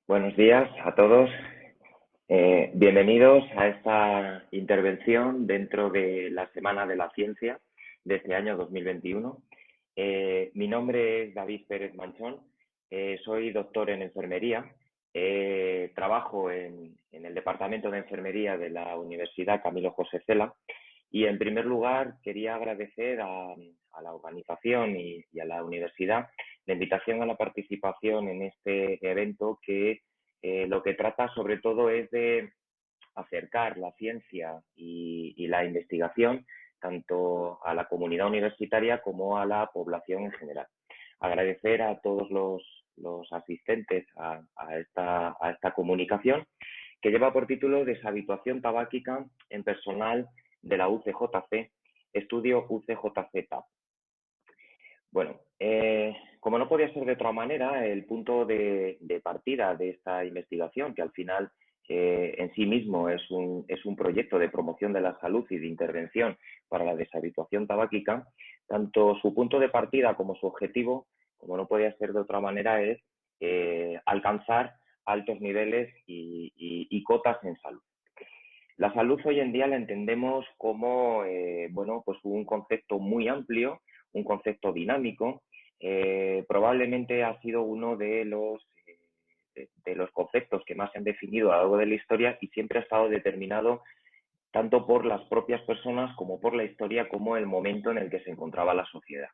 Buenos días a todos. Bienvenidos a esta intervención dentro de la Semana de la Ciencia de este año 2021. Mi nombre es David Pérez Manchón, soy doctor en enfermería, trabajo en el Departamento de Enfermería de la Universidad Camilo José Cela y en primer lugar quería agradecer a la organización y a la universidad la invitación a la participación en este evento que lo que trata sobre todo es de acercar la ciencia y la investigación tanto a la comunidad universitaria como a la población en general. Agradecer a todos los asistentes a esta comunicación que lleva por título Deshabituación tabáquica en personal de la UCJC, estudio UCJC-TAB. Bueno, como no podía ser de otra manera, el punto de partida de esta investigación, que al final en sí mismo es un proyecto de promoción de la salud y de intervención para la deshabituación tabáquica, tanto su punto de partida como su objetivo, como no podía ser de otra manera, es alcanzar altos niveles y cotas en salud. La salud hoy en día la entendemos como bueno, pues un concepto muy amplio, un concepto dinámico. Probablemente ha sido uno de los conceptos que más se han definido a lo largo de la historia y siempre ha estado determinado tanto por las propias personas como por la historia como el momento en el que se encontraba la sociedad.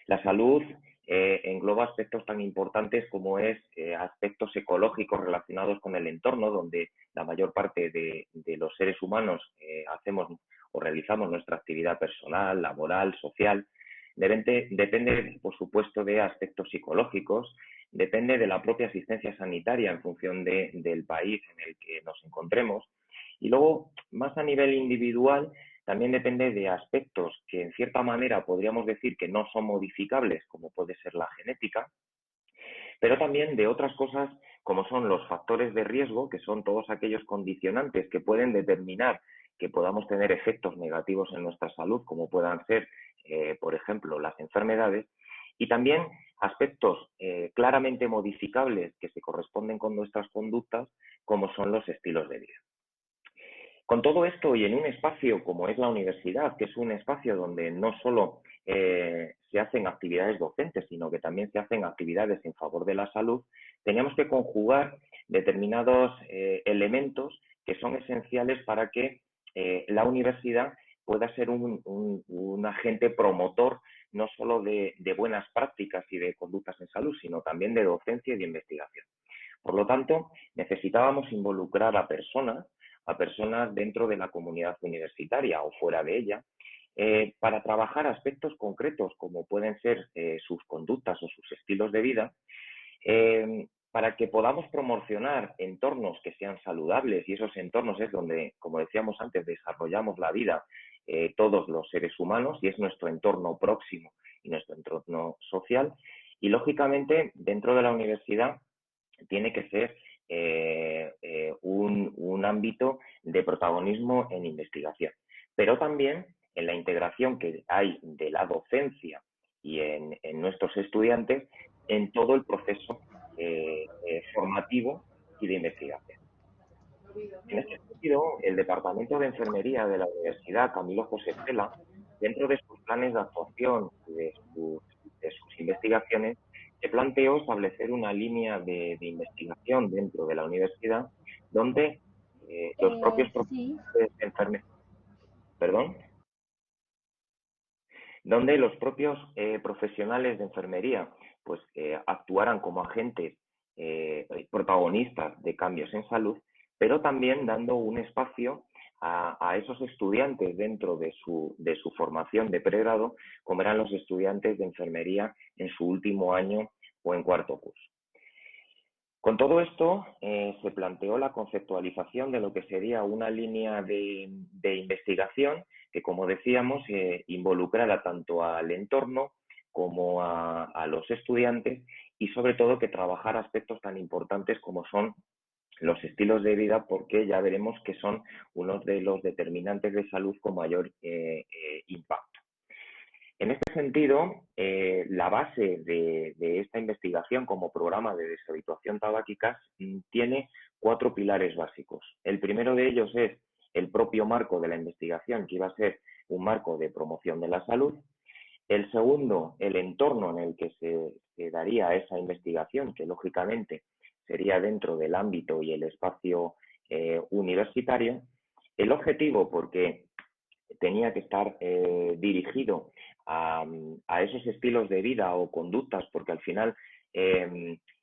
La salud engloba aspectos tan importantes como es aspectos ecológicos relacionados con el entorno, donde la mayor parte de los seres humanos hacemos o realizamos nuestra actividad personal, laboral, social. Depende, por supuesto, de aspectos psicológicos, depende de la propia asistencia sanitaria en función del país en el que nos encontremos. Y luego, más a nivel individual, también depende de aspectos que en cierta manera podríamos decir que no son modificables, como puede ser la genética, pero también de otras cosas como son los factores de riesgo, que son todos aquellos condicionantes que pueden determinar que podamos tener efectos negativos en nuestra salud, como puedan ser, por ejemplo, las enfermedades, y también aspectos claramente modificables que se corresponden con nuestras conductas, como son los estilos de vida. Con todo esto y en un espacio como es la universidad, que es un espacio donde no solo se hacen actividades docentes, sino que también se hacen actividades en favor de la salud, tenemos que conjugar determinados elementos que son esenciales para que la universidad pueda ser un agente promotor no solo de buenas prácticas y de conductas en salud, sino también de docencia y de investigación. Por lo tanto, necesitábamos involucrar a personas dentro de la comunidad universitaria o fuera de ella, para trabajar aspectos concretos como pueden ser sus conductas o sus estilos de vida, para que podamos promocionar entornos que sean saludables, y esos entornos es donde, como decíamos antes, desarrollamos la vida todos los seres humanos y es nuestro entorno próximo y nuestro entorno social. Y lógicamente, dentro de la universidad tiene que ser un ámbito de protagonismo en investigación, pero también en la integración que hay de la docencia y en nuestros estudiantes en todo el proceso formativo y de investigación. En este sentido, el Departamento de Enfermería de la Universidad Camilo José Cela, dentro de sus planes de actuación y de sus investigaciones, se planteó establecer una línea de investigación dentro de la universidad donde los propios Sí, profesionales de enfermería, perdón, donde los propios profesionales de enfermería pues actuaran como agentes protagonistas de cambios en salud, pero también dando un espacio a esos estudiantes dentro de su formación de pregrado, como eran los estudiantes de enfermería en su último año o en cuarto curso. Con todo esto, se planteó la conceptualización de lo que sería una línea de investigación que, como decíamos, involucrara tanto al entorno como a los estudiantes y, sobre todo, que trabajara aspectos tan importantes como son los estilos de vida, porque ya veremos que son uno de los determinantes de salud con mayor impacto. En este sentido, la base de esta investigación como programa de deshabituación tabáquica tiene 4 pilares básicos. El primero de ellos es el propio marco de la investigación, que iba a ser un marco de promoción de la salud. El segundo, el entorno en el que se daría esa investigación, que lógicamente sería dentro del ámbito y el espacio universitario. El objetivo, porque tenía que estar dirigido a esos estilos de vida o conductas, porque al final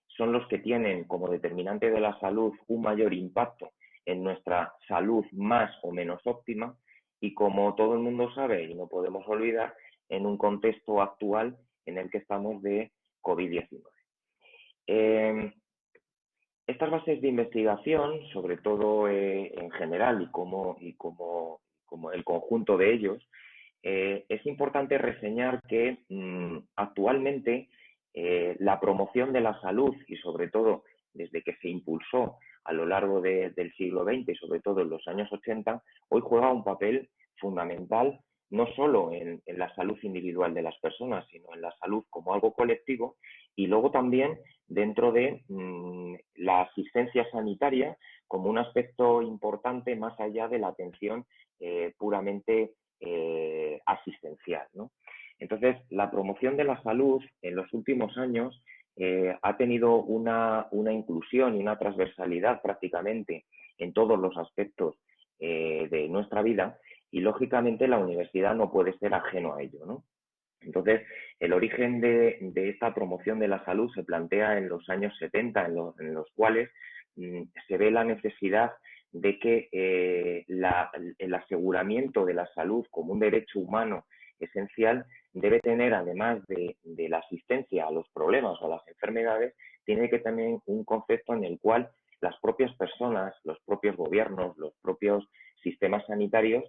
son los que tienen como determinante de la salud un mayor impacto en nuestra salud más o menos óptima, y como todo el mundo sabe y no podemos olvidar, en un contexto actual en el que estamos de COVID-19. Eh, estas bases de investigación, sobre todo en general como el conjunto de ellos, es importante reseñar que actualmente la promoción de la salud, y sobre todo desde que se impulsó a lo largo del siglo XX y sobre todo en los años 80, hoy juega un papel fundamental no solo en la salud individual de las personas, sino en la salud como algo colectivo, y luego también dentro de la asistencia sanitaria como un aspecto importante más allá de la atención puramente asistencial, ¿no? Entonces, la promoción de la salud en los últimos años ha tenido una inclusión y una transversalidad prácticamente en todos los aspectos de nuestra vida, y lógicamente la universidad no puede ser ajeno a ello, ¿no? Entonces, el origen de esta promoción de la salud se plantea en los años 70, en los cuales se ve la necesidad de que el aseguramiento de la salud como un derecho humano esencial debe tener, además de la asistencia a los problemas o a las enfermedades, tiene que tener un concepto en el cual las propias personas, los propios gobiernos, los propios sistemas sanitarios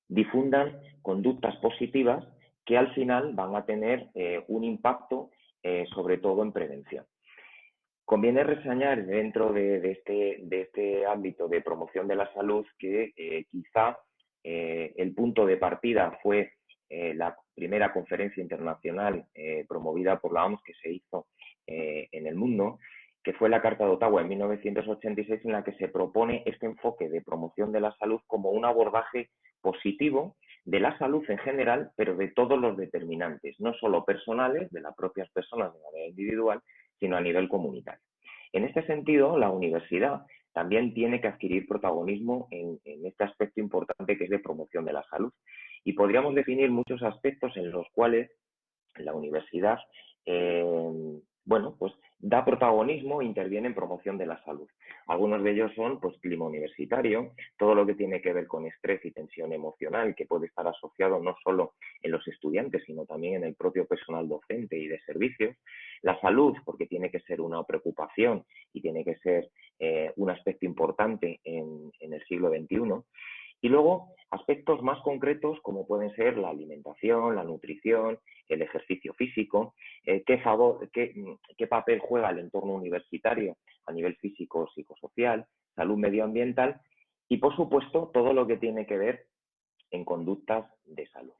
difundan conductas positivas que al final van a tener un impacto sobre todo en prevención. Conviene reseñar dentro de este ámbito de promoción de la salud que quizá el punto de partida fue la primera conferencia internacional promovida por la OMS que se hizo en el mundo, que fue la Carta de Ottawa en 1986, en la que se propone este enfoque de promoción de la salud como un abordaje positivo de la salud en general, pero de todos los determinantes, no solo personales, de las propias personas de manera individual, sino a nivel comunitario. En este sentido, la universidad también tiene que adquirir protagonismo en este aspecto importante que es de promoción de la salud. Y podríamos definir muchos aspectos en los cuales la universidad pues da protagonismo e interviene en promoción de la salud. Algunos de ellos son pues clima universitario, todo lo que tiene que ver con estrés y tensión emocional, que puede estar asociado no solo en los estudiantes, sino también en el propio personal docente y de servicios. La salud, porque tiene que ser una preocupación y tiene que ser un aspecto importante en el siglo XXI. Y luego aspectos más concretos como pueden ser la alimentación, la nutrición, el ejercicio físico, qué papel juega el entorno universitario a nivel físico, psicosocial, salud medioambiental y, por supuesto, todo lo que tiene que ver en conductas de salud.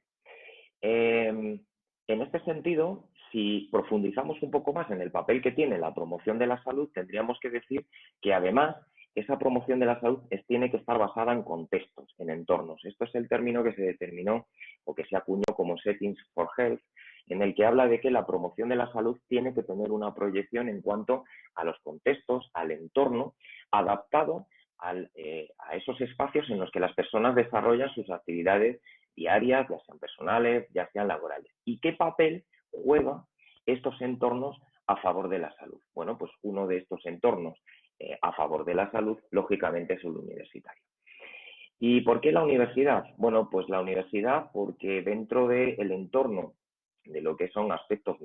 En este sentido, si profundizamos un poco más en el papel que tiene la promoción de la salud, tendríamos que decir que además esa promoción de la salud tiene que estar basada en contextos, en entornos. Esto es el término que se determinó o que se acuñó como Settings for Health, en el que habla de que la promoción de la salud tiene que tener una proyección en cuanto a los contextos, al entorno, adaptado a esos espacios en los que las personas desarrollan sus actividades diarias, ya sean personales, ya sean laborales. ¿Y qué papel juegan estos entornos a favor de la salud? Bueno, pues uno de estos entornos a favor de la salud, lógicamente, es el universitario. ¿Y por qué la universidad? Bueno, pues la universidad porque dentro del entorno de lo que son aspectos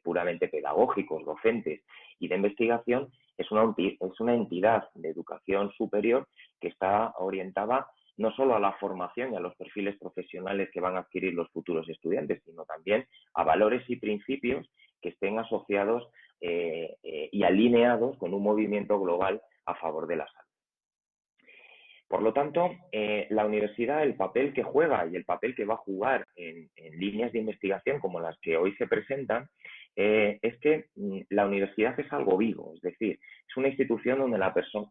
puramente pedagógicos, docentes y de investigación, es una entidad de educación superior que está orientada no solo a la formación y a los perfiles profesionales que van a adquirir los futuros estudiantes, sino también a valores y principios que estén asociados y alineados con un movimiento global a favor de la salud. Por lo tanto, la universidad, el papel que juega y el papel que va a jugar en líneas de investigación como las que hoy se presentan, es que la universidad es algo vivo, es decir, es una institución donde,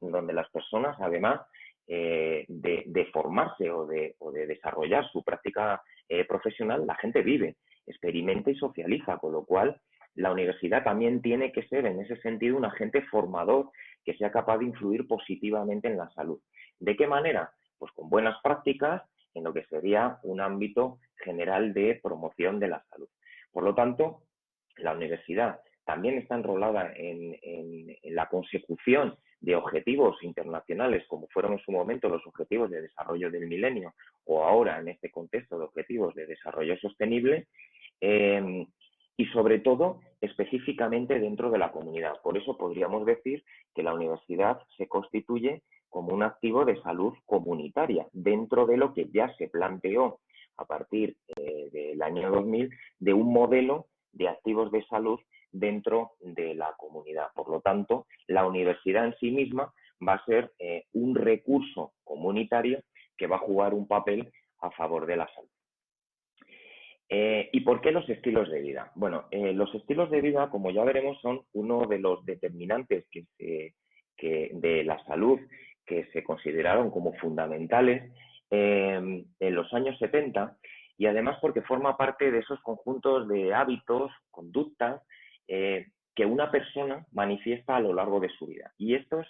donde las personas, además de formarse o de desarrollar su práctica profesional, la gente vive, experimenta y socializa, con lo cual la universidad también tiene que ser, en ese sentido, un agente formador que sea capaz de influir positivamente en la salud. ¿De qué manera? Pues con buenas prácticas en lo que sería un ámbito general de promoción de la salud. Por lo tanto, la universidad también está enrolada en la consecución de objetivos internacionales, como fueron en su momento los objetivos de desarrollo del milenio, o ahora en este contexto de objetivos de desarrollo sostenible, y sobre todo específicamente dentro de la comunidad. Por eso podríamos decir que la universidad se constituye como un activo de salud comunitaria, dentro de lo que ya se planteó a partir del año 2000 de un modelo de activos de salud dentro de la comunidad. Por lo tanto, la universidad en sí misma va a ser un recurso comunitario que va a jugar un papel a favor de la salud. ¿Y por qué los estilos de vida? Bueno, los estilos de vida, como ya veremos, son uno de los determinantes de la salud que se consideraron como fundamentales en los años 70, y además porque forma parte de esos conjuntos de hábitos, conductas, que una persona manifiesta a lo largo de su vida. Y estos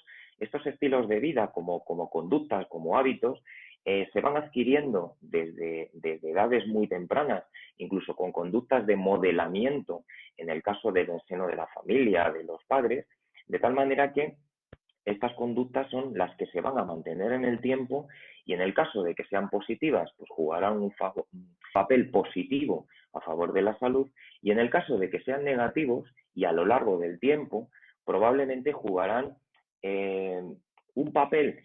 estilos de vida, como conductas, como hábitos, se van adquiriendo desde edades muy tempranas, incluso con conductas de modelamiento en el caso del seno de la familia, de los padres, de tal manera que estas conductas son las que se van a mantener en el tiempo, y en el caso de que sean positivas, pues jugarán un papel positivo a favor de la salud, y en el caso de que sean negativos y a lo largo del tiempo, probablemente jugarán un papel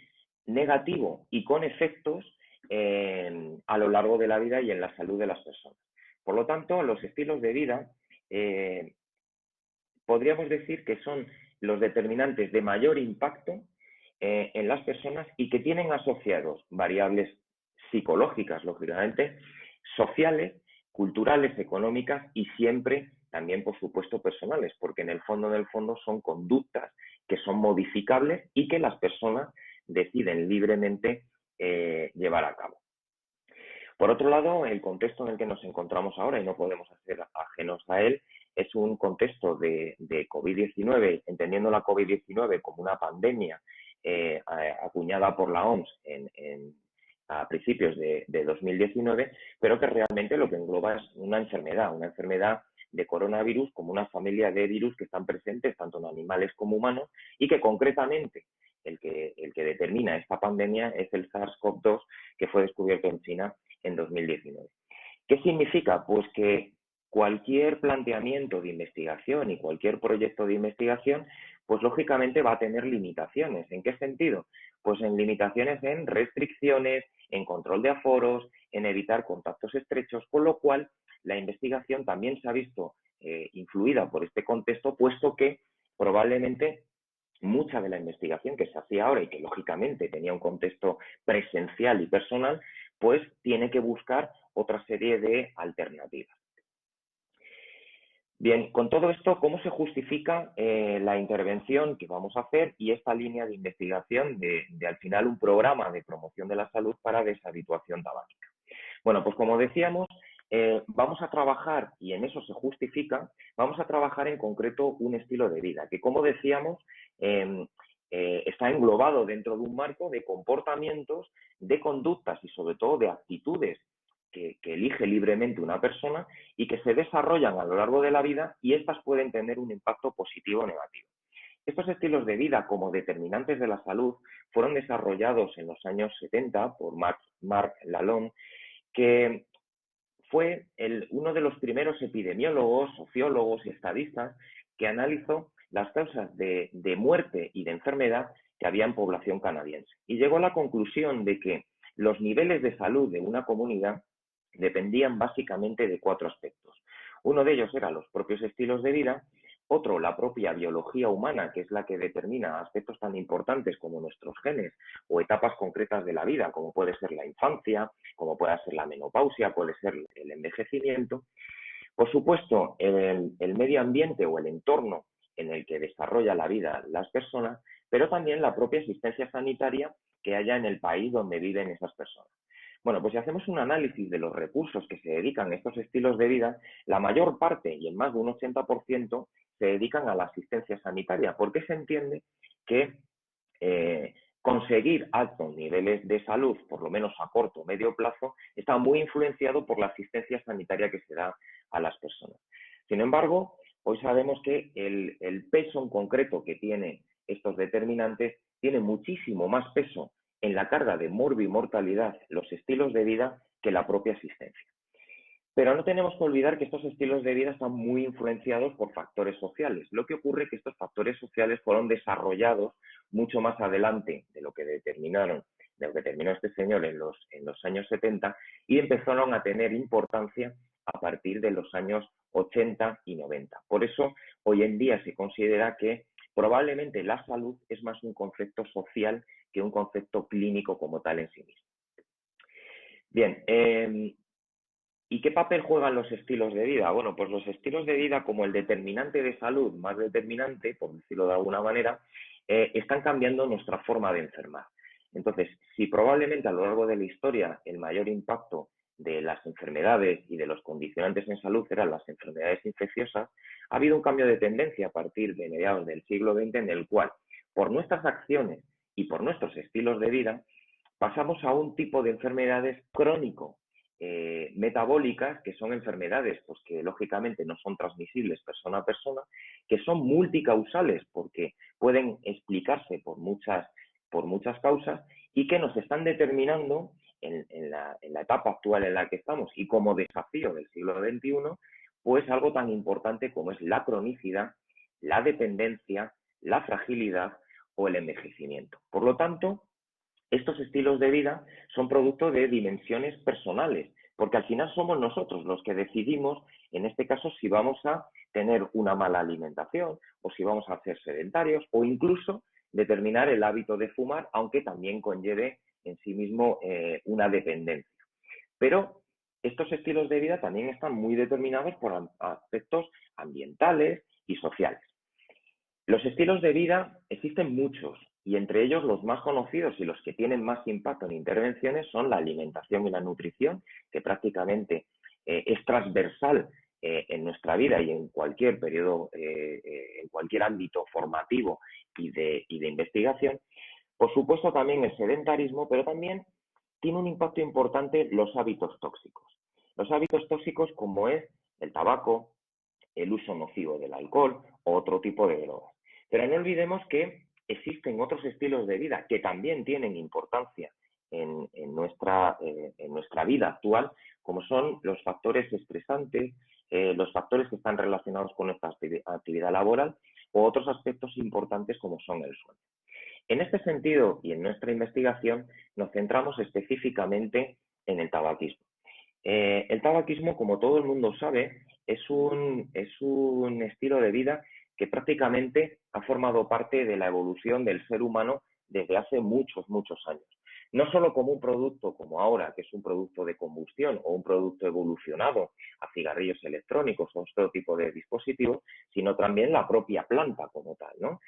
negativo y con efectos a lo largo de la vida y en la salud de las personas. Por lo tanto, los estilos de vida podríamos decir que son los determinantes de mayor impacto en las personas, y que tienen asociados variables psicológicas, lógicamente, sociales, culturales, económicas y siempre también, por supuesto, personales, porque en el fondo son conductas que son modificables y que las personas deciden libremente llevar a cabo. Por otro lado, el contexto en el que nos encontramos ahora, y no podemos ser ajenos a él, es un contexto de COVID-19, entendiendo la COVID-19 como una pandemia acuñada por la OMS a principios de 2019, pero que realmente lo que engloba es una enfermedad de coronavirus como una familia de virus que están presentes tanto en animales como humanos, y que concretamente el que determina esta pandemia es el SARS-CoV-2, que fue descubierto en China en 2019. ¿Qué significa? Pues que cualquier planteamiento de investigación y cualquier proyecto de investigación, pues lógicamente va a tener limitaciones. ¿En qué sentido? Pues en limitaciones en restricciones, en control de aforos, en evitar contactos estrechos, con lo cual la investigación también se ha visto influida por este contexto, puesto que probablemente mucha de la investigación que se hacía ahora y que lógicamente tenía un contexto presencial y personal, pues tiene que buscar otra serie de alternativas. Bien, con todo esto, ¿cómo se justifica la intervención que vamos a hacer y esta línea de investigación de al final un programa de promoción de la salud para deshabituación tabáquica? Bueno, pues como decíamos, vamos a trabajar, y en eso se justifica, vamos a trabajar en concreto un estilo de vida, que como decíamos, está englobado dentro de un marco de comportamientos, de conductas y sobre todo de actitudes que elige libremente una persona y que se desarrollan a lo largo de la vida, y estas pueden tener un impacto positivo o negativo. Estos estilos de vida como determinantes de la salud fueron desarrollados en los años 70 por Mark Lalonde, que fue uno de los primeros epidemiólogos, sociólogos y estadistas que analizó las causas de muerte y de enfermedad que había en población canadiense. Y llegó a la conclusión de que los niveles de salud de una comunidad dependían básicamente de 4 aspectos. Uno de ellos eran los propios estilos de vida, Otro, la propia biología humana, que es la que determina aspectos tan importantes como nuestros genes o etapas concretas de la vida, como puede ser la infancia, como puede ser la menopausia, puede ser el envejecimiento. Por supuesto, el medio ambiente o el entorno en el que desarrolla la vida las personas, pero también la propia asistencia sanitaria que haya en el país donde viven esas personas. Bueno, pues si hacemos un análisis de los recursos que se dedican a estos estilos de vida, la mayor parte, y en más de un 80%, se dedican a la asistencia sanitaria, porque se entiende que conseguir altos niveles de salud, por lo menos a corto o medio plazo, está muy influenciado por la asistencia sanitaria que se da a las personas. Sin embargo, hoy sabemos que el peso en concreto que tienen estos determinantes tiene muchísimo más peso en la carga de morbimortalidad, los estilos de vida, que la propia asistencia. Pero no tenemos que olvidar que estos estilos de vida están muy influenciados por factores sociales. Lo que ocurre es que estos factores sociales fueron desarrollados mucho más adelante de lo que terminó este señor en los años 70 y empezaron a tener importancia a partir de los años 80 y 90. Por eso, hoy en día se considera que probablemente la salud es más un concepto social que un concepto clínico como tal en sí mismo. Bien, ¿y qué papel juegan los estilos de vida? Bueno, pues los estilos de vida, como el determinante de salud más determinante, por decirlo de alguna manera, están cambiando nuestra forma de enfermar. Entonces, si probablemente a lo largo de la historia el mayor impacto de las enfermedades y de los condicionantes en salud eran las enfermedades infecciosas, ha habido un cambio de tendencia a partir de mediados del siglo XX en el cual, por nuestras acciones y por nuestros estilos de vida, pasamos a un tipo de enfermedades crónico metabólicas, que son enfermedades pues, que lógicamente no son transmisibles persona a persona, que son multicausales porque pueden explicarse por muchas causas y que nos están determinando en la etapa actual en la que estamos y como desafío del siglo XXI, pues algo tan importante como es la cronicidad, la dependencia, la fragilidad o el envejecimiento. Por lo tanto, estos estilos de vida son producto de dimensiones personales, porque al final somos nosotros los que decidimos, en este caso, si vamos a tener una mala alimentación o si vamos a ser sedentarios o incluso determinar el hábito de fumar, aunque también conlleve en sí mismo una dependencia. Pero estos estilos de vida también están muy determinados por aspectos ambientales y sociales. Los estilos de vida existen muchos y entre ellos los más conocidos y los que tienen más impacto en intervenciones son la alimentación y la nutrición, que prácticamente es transversal en nuestra vida y en cualquier periodo, en cualquier ámbito formativo y de investigación. Por supuesto también el sedentarismo, pero también tiene un impacto importante los hábitos tóxicos. Los hábitos tóxicos como es el tabaco, el uso nocivo del alcohol o otro tipo de drogas. Pero no olvidemos que existen otros estilos de vida que también tienen importancia en nuestra vida actual, como son los factores estresantes, los factores que están relacionados con nuestra actividad laboral o otros aspectos importantes como son el sueño. En este sentido y en nuestra investigación nos centramos específicamente en el tabaquismo. El tabaquismo, como todo el mundo sabe, es un estilo de vida que prácticamente ha formado parte de la evolución del ser humano desde hace muchos, muchos años. No solo como un producto como ahora, que es un producto de combustión o un producto evolucionado a cigarrillos electrónicos o otro tipo de dispositivos, sino también la propia planta como tal, ¿no?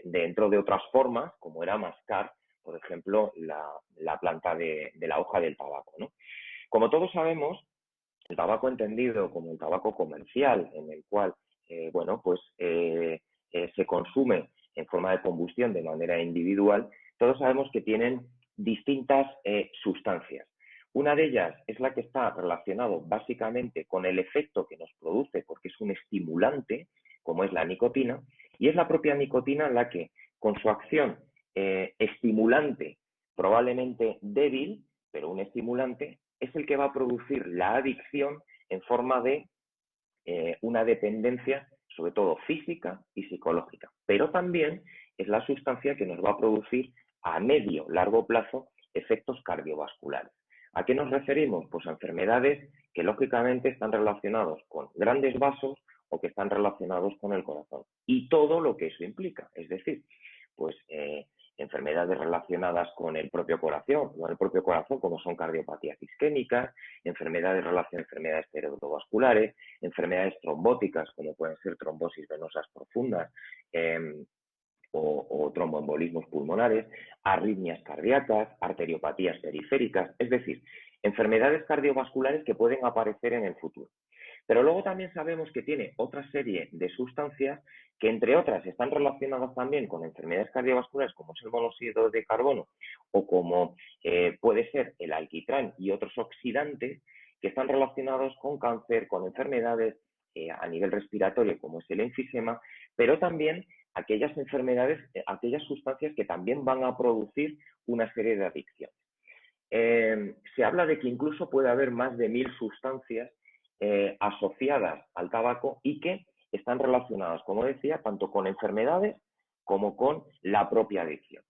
Dentro de otras formas, como era mascar, por ejemplo, la planta de la hoja del tabaco, ¿no? Como todos sabemos, el tabaco entendido como el tabaco comercial, en el cual se consume en forma de combustión de manera individual, todos sabemos que tienen distintas sustancias. Una de ellas es la que está relacionado básicamente con el efecto que nos produce, porque es un estimulante, como es la nicotina, y es la propia nicotina la que, con su acción estimulante, probablemente débil, pero un estimulante, es el que va a producir la adicción en forma de una dependencia, sobre todo física y psicológica. Pero también es la sustancia que nos va a producir a medio, largo plazo efectos cardiovasculares. ¿A qué nos referimos? Pues a enfermedades que lógicamente están relacionados con grandes vasos o que están relacionados con el corazón. Y todo lo que eso implica, es decir, pues enfermedades relacionadas con el propio corazón, como son cardiopatías isquémicas, enfermedades relacionadas a enfermedades cerebrovasculares, enfermedades trombóticas, como pueden ser trombosis venosas profundas, o tromboembolismos pulmonares, arritmias cardíacas, arteriopatías periféricas, es decir, enfermedades cardiovasculares que pueden aparecer en el futuro. Pero luego también sabemos que tiene otra serie de sustancias que, entre otras, están relacionadas también con enfermedades cardiovasculares, como es el monóxido de carbono o como puede ser el alquitrán y otros oxidantes, que están relacionados con cáncer, con enfermedades a nivel respiratorio, como es el enfisema, pero también aquellas enfermedades, aquellas sustancias que también van a producir una serie de adicciones. Se habla de que incluso puede haber más de 1000 sustancias asociadas al tabaco y que están relacionadas, como decía, tanto con enfermedades como con la propia adicción.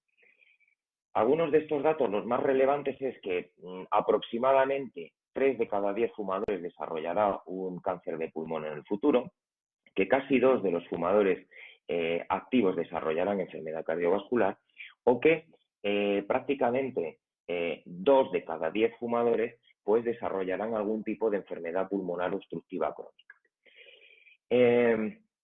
Algunos de estos datos, los más relevantes, es que aproximadamente 3 de cada 10 fumadores desarrollará un cáncer de pulmón en el futuro, que casi 2 de los fumadores activos desarrollarán enfermedad cardiovascular, o que prácticamente 2 de cada 10 fumadores pues desarrollarán algún tipo de enfermedad pulmonar obstructiva crónica.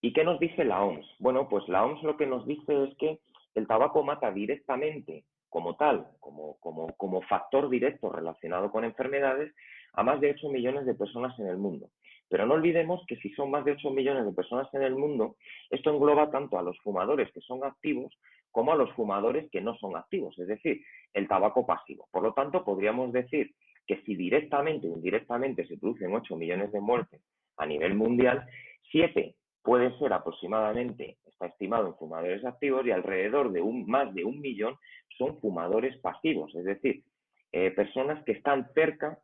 ¿Y qué nos dice la OMS? Bueno, pues la OMS lo que nos dice es que el tabaco mata directamente, como tal, como factor directo relacionado con enfermedades, a más de 8 millones de personas en el mundo. Pero no olvidemos que si son más de 8 millones de personas en el mundo, esto engloba tanto a los fumadores que son activos como a los fumadores que no son activos, es decir, el tabaco pasivo. Por lo tanto, podríamos decir que si directamente o indirectamente se producen 8 millones de muertes a nivel mundial, 7 puede ser aproximadamente, está estimado en fumadores activos, y alrededor de más de 1 millón son fumadores pasivos, es decir, personas que están cerca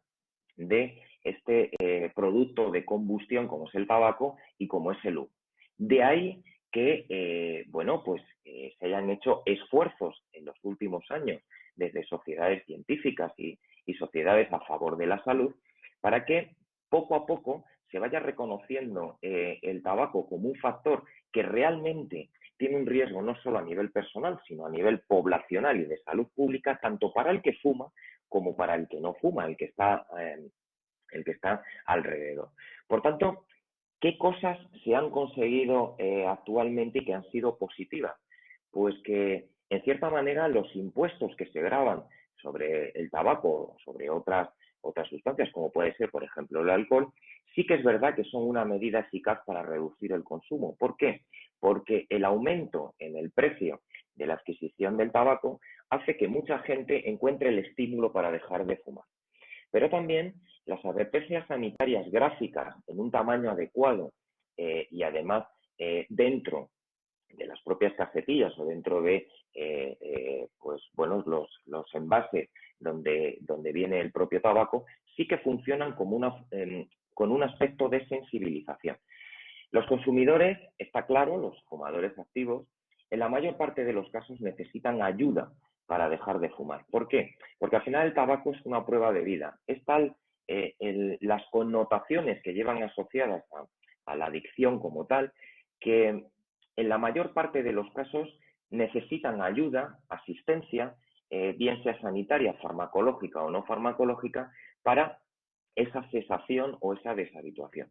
de este producto de combustión como es el tabaco y como es el humo. De ahí que, bueno, pues se hayan hecho esfuerzos en los últimos años desde sociedades científicas y sociedades a favor de la salud para que poco a poco se vaya reconociendo el tabaco como un factor que realmente tiene un riesgo no solo a nivel personal, sino a nivel poblacional y de salud pública, tanto para el que fuma como para el que no fuma, el que está alrededor. Por tanto, ¿qué cosas se han conseguido actualmente y que han sido positivas? Pues que, en cierta manera, los impuestos que se graban sobre el tabaco o sobre otras sustancias, como puede ser, por ejemplo, el alcohol, sí que es verdad que son una medida eficaz para reducir el consumo. ¿Por qué? Porque el aumento en el precio de la adquisición del tabaco hace que mucha gente encuentre el estímulo para dejar de fumar. Pero también las advertencias sanitarias gráficas en un tamaño adecuado y además dentro de las propias cajetillas o dentro de pues bueno, los envases donde viene el propio tabaco, sí que funcionan como con un aspecto de sensibilización. Los consumidores, está claro, los fumadores activos, en la mayor parte de los casos necesitan ayuda para dejar de fumar. ¿Por qué? Porque al final el tabaco es una prueba de vida. Es tal las connotaciones que llevan asociadas a la adicción como tal, que en la mayor parte de los casos necesitan ayuda, asistencia, bien sea sanitaria, farmacológica o no farmacológica, para esa cesación o esa deshabituación.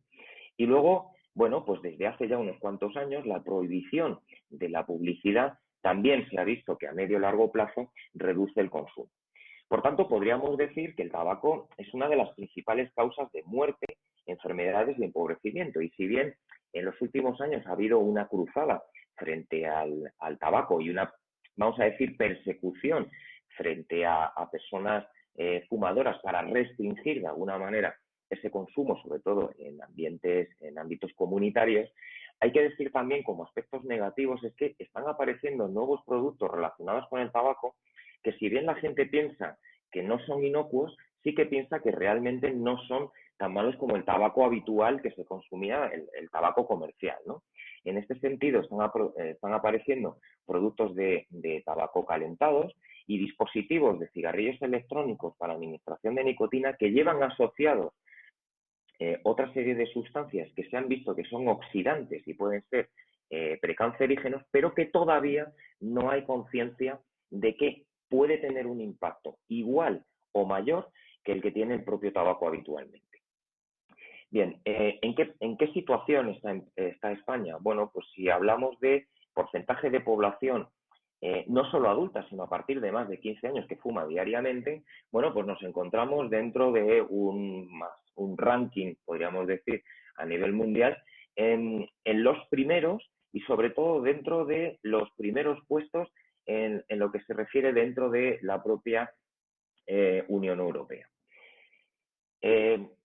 Y luego, bueno, pues desde hace ya unos cuantos años, la prohibición de la publicidad también se ha visto que a medio y largo plazo reduce el consumo. Por tanto, podríamos decir que el tabaco es una de las principales causas de muerte, enfermedades y empobrecimiento. Y si bien en los últimos años ha habido una cruzada frente al tabaco y una, vamos a decir, persecución frente a personas fumadoras para restringir de alguna manera ese consumo, sobre todo en ámbitos comunitarios, hay que decir también como aspectos negativos es que están apareciendo nuevos productos relacionados con el tabaco que, si bien la gente piensa que no son inocuos, sí que piensa que realmente no son tan malos como el tabaco habitual que se consumía, el tabaco comercial, ¿no? En este sentido están apareciendo productos de tabaco calentados y dispositivos de cigarrillos electrónicos para administración de nicotina que llevan asociados otra serie de sustancias que se han visto que son oxidantes y pueden ser precancerígenos, pero que todavía no hay conciencia de que puede tener un impacto igual o mayor que el que tiene el propio tabaco habitualmente. Bien, ¿en qué situación está España? Bueno, pues si hablamos de porcentaje de población, no solo adulta, sino a partir de más de 15 años que fuma diariamente, bueno, pues nos encontramos dentro de un ranking, podríamos decir, a nivel mundial, en los primeros y sobre todo dentro de los primeros puestos en lo que se refiere dentro de la propia Unión Europea.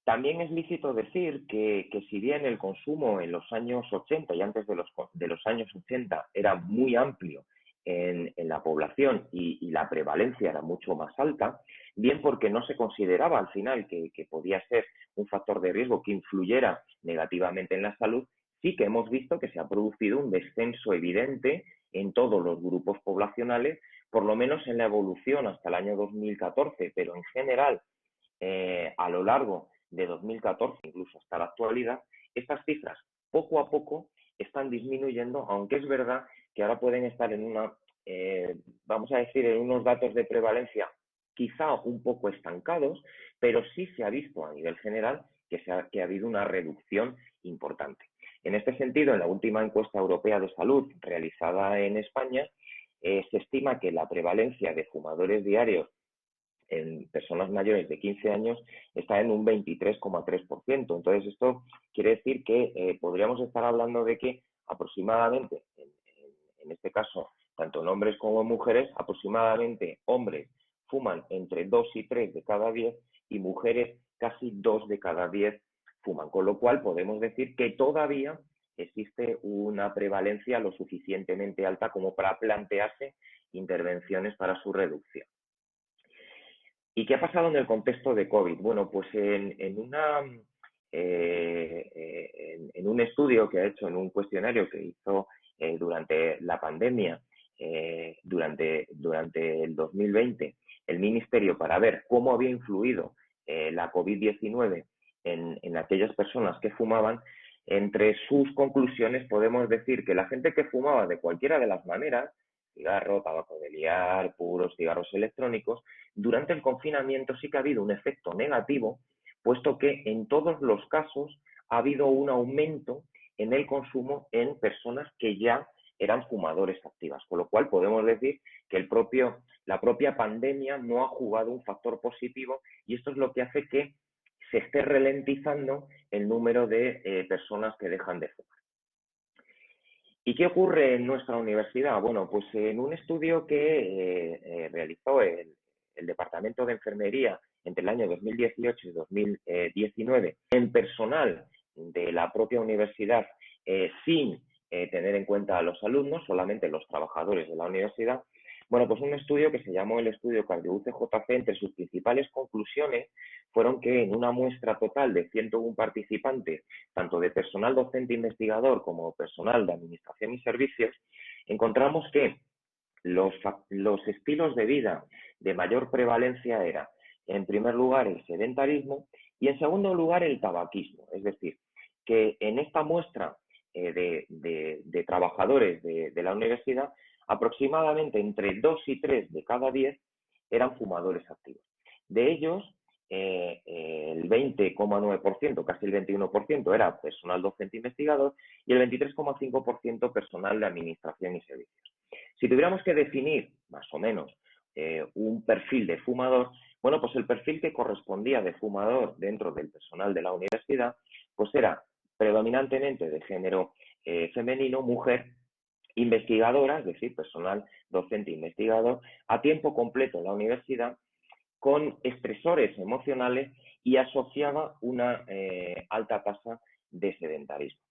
También es lícito decir que si bien el consumo en los años 80 y antes de los años 80 era muy amplio en la población y la prevalencia era mucho más alta, bien porque no se consideraba al final que podía ser un factor de riesgo que influyera negativamente en la salud, sí que hemos visto que se ha producido un descenso evidente en todos los grupos poblacionales, por lo menos en la evolución hasta el año 2014, pero en general a lo largo de 2014, incluso hasta la actualidad, estas cifras poco a poco están disminuyendo, aunque es verdad que ahora pueden estar en vamos a decir, en unos datos de prevalencia quizá un poco estancados, pero sí se ha visto a nivel general que ha habido una reducción importante. En este sentido, en la última encuesta europea de salud realizada en España, se estima que la prevalencia de fumadores diarios en personas mayores de 15 años está en un 23,3%. Entonces, esto quiere decir que podríamos estar hablando de que aproximadamente, en este caso, tanto en hombres como en mujeres, aproximadamente hombres fuman entre 2 y 3 de cada 10 y mujeres casi 2 de cada 10 fuman. Con lo cual, podemos decir que todavía existe una prevalencia lo suficientemente alta como para plantearse intervenciones para su reducción. ¿Y qué ha pasado en el contexto de COVID? Bueno, pues en un estudio que ha hecho, en un cuestionario que hizo durante la pandemia, durante el 2020, el Ministerio para ver cómo había influido la COVID-19 en aquellas personas que fumaban, entre sus conclusiones podemos decir que la gente que fumaba de cualquiera de las maneras, cigarro, tabaco de liar, puros, cigarros electrónicos, durante el confinamiento sí que ha habido un efecto negativo, puesto que en todos los casos ha habido un aumento en el consumo en personas que ya eran fumadores activas, con lo cual podemos decir que la propia pandemia no ha jugado un factor positivo y esto es lo que hace que se esté ralentizando el número de personas que dejan de fumar. ¿Y qué ocurre en nuestra universidad? Bueno, pues en un estudio que realizó el Departamento de Enfermería entre el año 2018 y 2019 en personal de la propia universidad, sin tener en cuenta a los alumnos, solamente los trabajadores de la universidad, bueno, pues un estudio que se llamó el estudio Cardio-UCJC, entre sus principales conclusiones fueron que en una muestra total de 101 participantes, tanto de personal docente investigador como personal de administración y servicios, encontramos que los estilos de vida de mayor prevalencia era, en primer lugar, el sedentarismo y, en segundo lugar, el tabaquismo. Es decir, que en esta muestra de trabajadores de la universidad, aproximadamente entre 2 y 3 de cada 10 eran fumadores activos. De ellos, el 20,9%, casi el 21%, era personal docente investigador y el 23,5% personal de administración y servicios. Si tuviéramos que definir, más o menos, un perfil de fumador, bueno, pues el perfil que correspondía de fumador dentro del personal de la universidad, pues era predominantemente de género femenino, mujer, investigadora, es decir, personal docente investigador, a tiempo completo en la universidad, con estresores emocionales y asociaba una alta tasa de sedentarismo.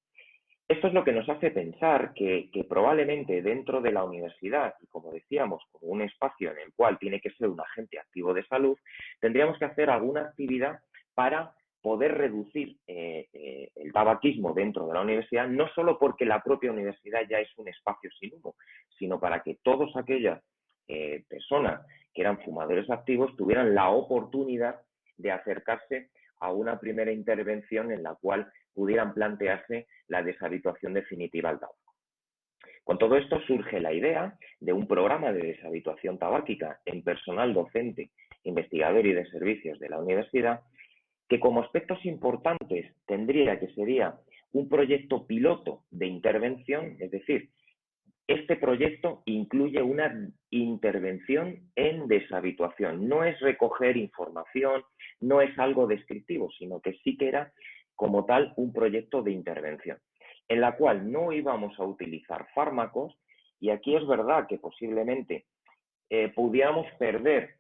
Esto es lo que nos hace pensar que probablemente dentro de la universidad, y como decíamos, como un espacio en el cual tiene que ser un agente activo de salud, tendríamos que hacer alguna actividad para poder reducir el tabaquismo dentro de la universidad, no solo porque la propia universidad ya es un espacio sin humo, sino para que todas aquellas personas que eran fumadores activos tuvieran la oportunidad de acercarse a una primera intervención en la cual pudieran plantearse la deshabituación definitiva al tabaco. Con todo esto surge la idea de un programa de deshabituación tabáquica en personal docente, investigador y de servicios de la universidad, que como aspectos importantes tendría que sería un proyecto piloto de intervención, es decir, este proyecto incluye una intervención en deshabituación. No es recoger información, no es algo descriptivo, sino que sí que era como tal un proyecto de intervención, en la cual no íbamos a utilizar fármacos, y aquí es verdad que posiblemente pudiéramos perder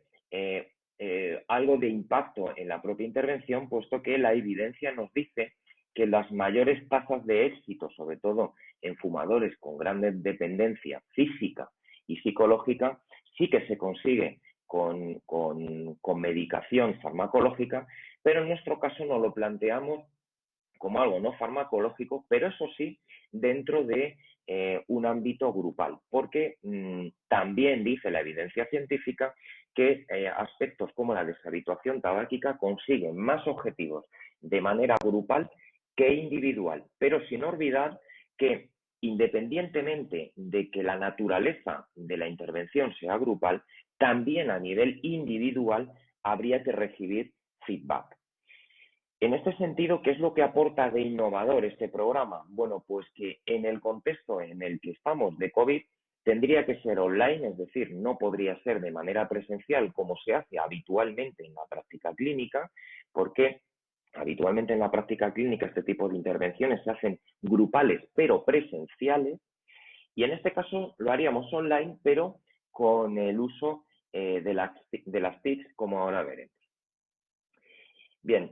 algo de impacto en la propia intervención, puesto que la evidencia nos dice que las mayores tasas de éxito, sobre todo en fumadores con gran dependencia física y psicológica, sí que se consigue con medicación farmacológica, pero en nuestro caso no lo planteamos como algo no farmacológico, pero eso sí, dentro de un ámbito grupal, porque también dice la evidencia científica que aspectos como la deshabituación tabáquica consiguen más objetivos de manera grupal que individual, pero sin olvidar que independientemente de que la naturaleza de la intervención sea grupal, también a nivel individual habría que recibir feedback. En este sentido, ¿qué es lo que aporta de innovador este programa? Bueno, pues que en el contexto en el que estamos de COVID tendría que ser online, es decir, no podría ser de manera presencial como se hace habitualmente en la práctica clínica, porque habitualmente en la práctica clínica este tipo de intervenciones se hacen grupales pero presenciales, y en este caso lo haríamos online pero con el uso de las TICs, como ahora veremos. Bien,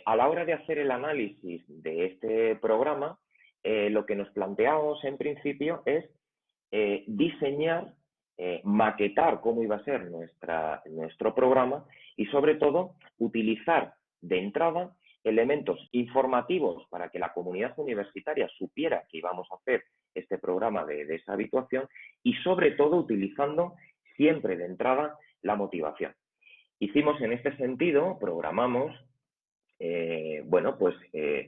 a la hora de hacer el análisis de este programa, lo que nos planteamos en principio es diseñar, maquetar cómo iba a ser nuestro programa y sobre todo utilizar de entrada elementos informativos para que la comunidad universitaria supiera que íbamos a hacer este programa de deshabituación y sobre todo utilizando siempre de entrada la motivación. Hicimos en este sentido, programamos, bueno, pues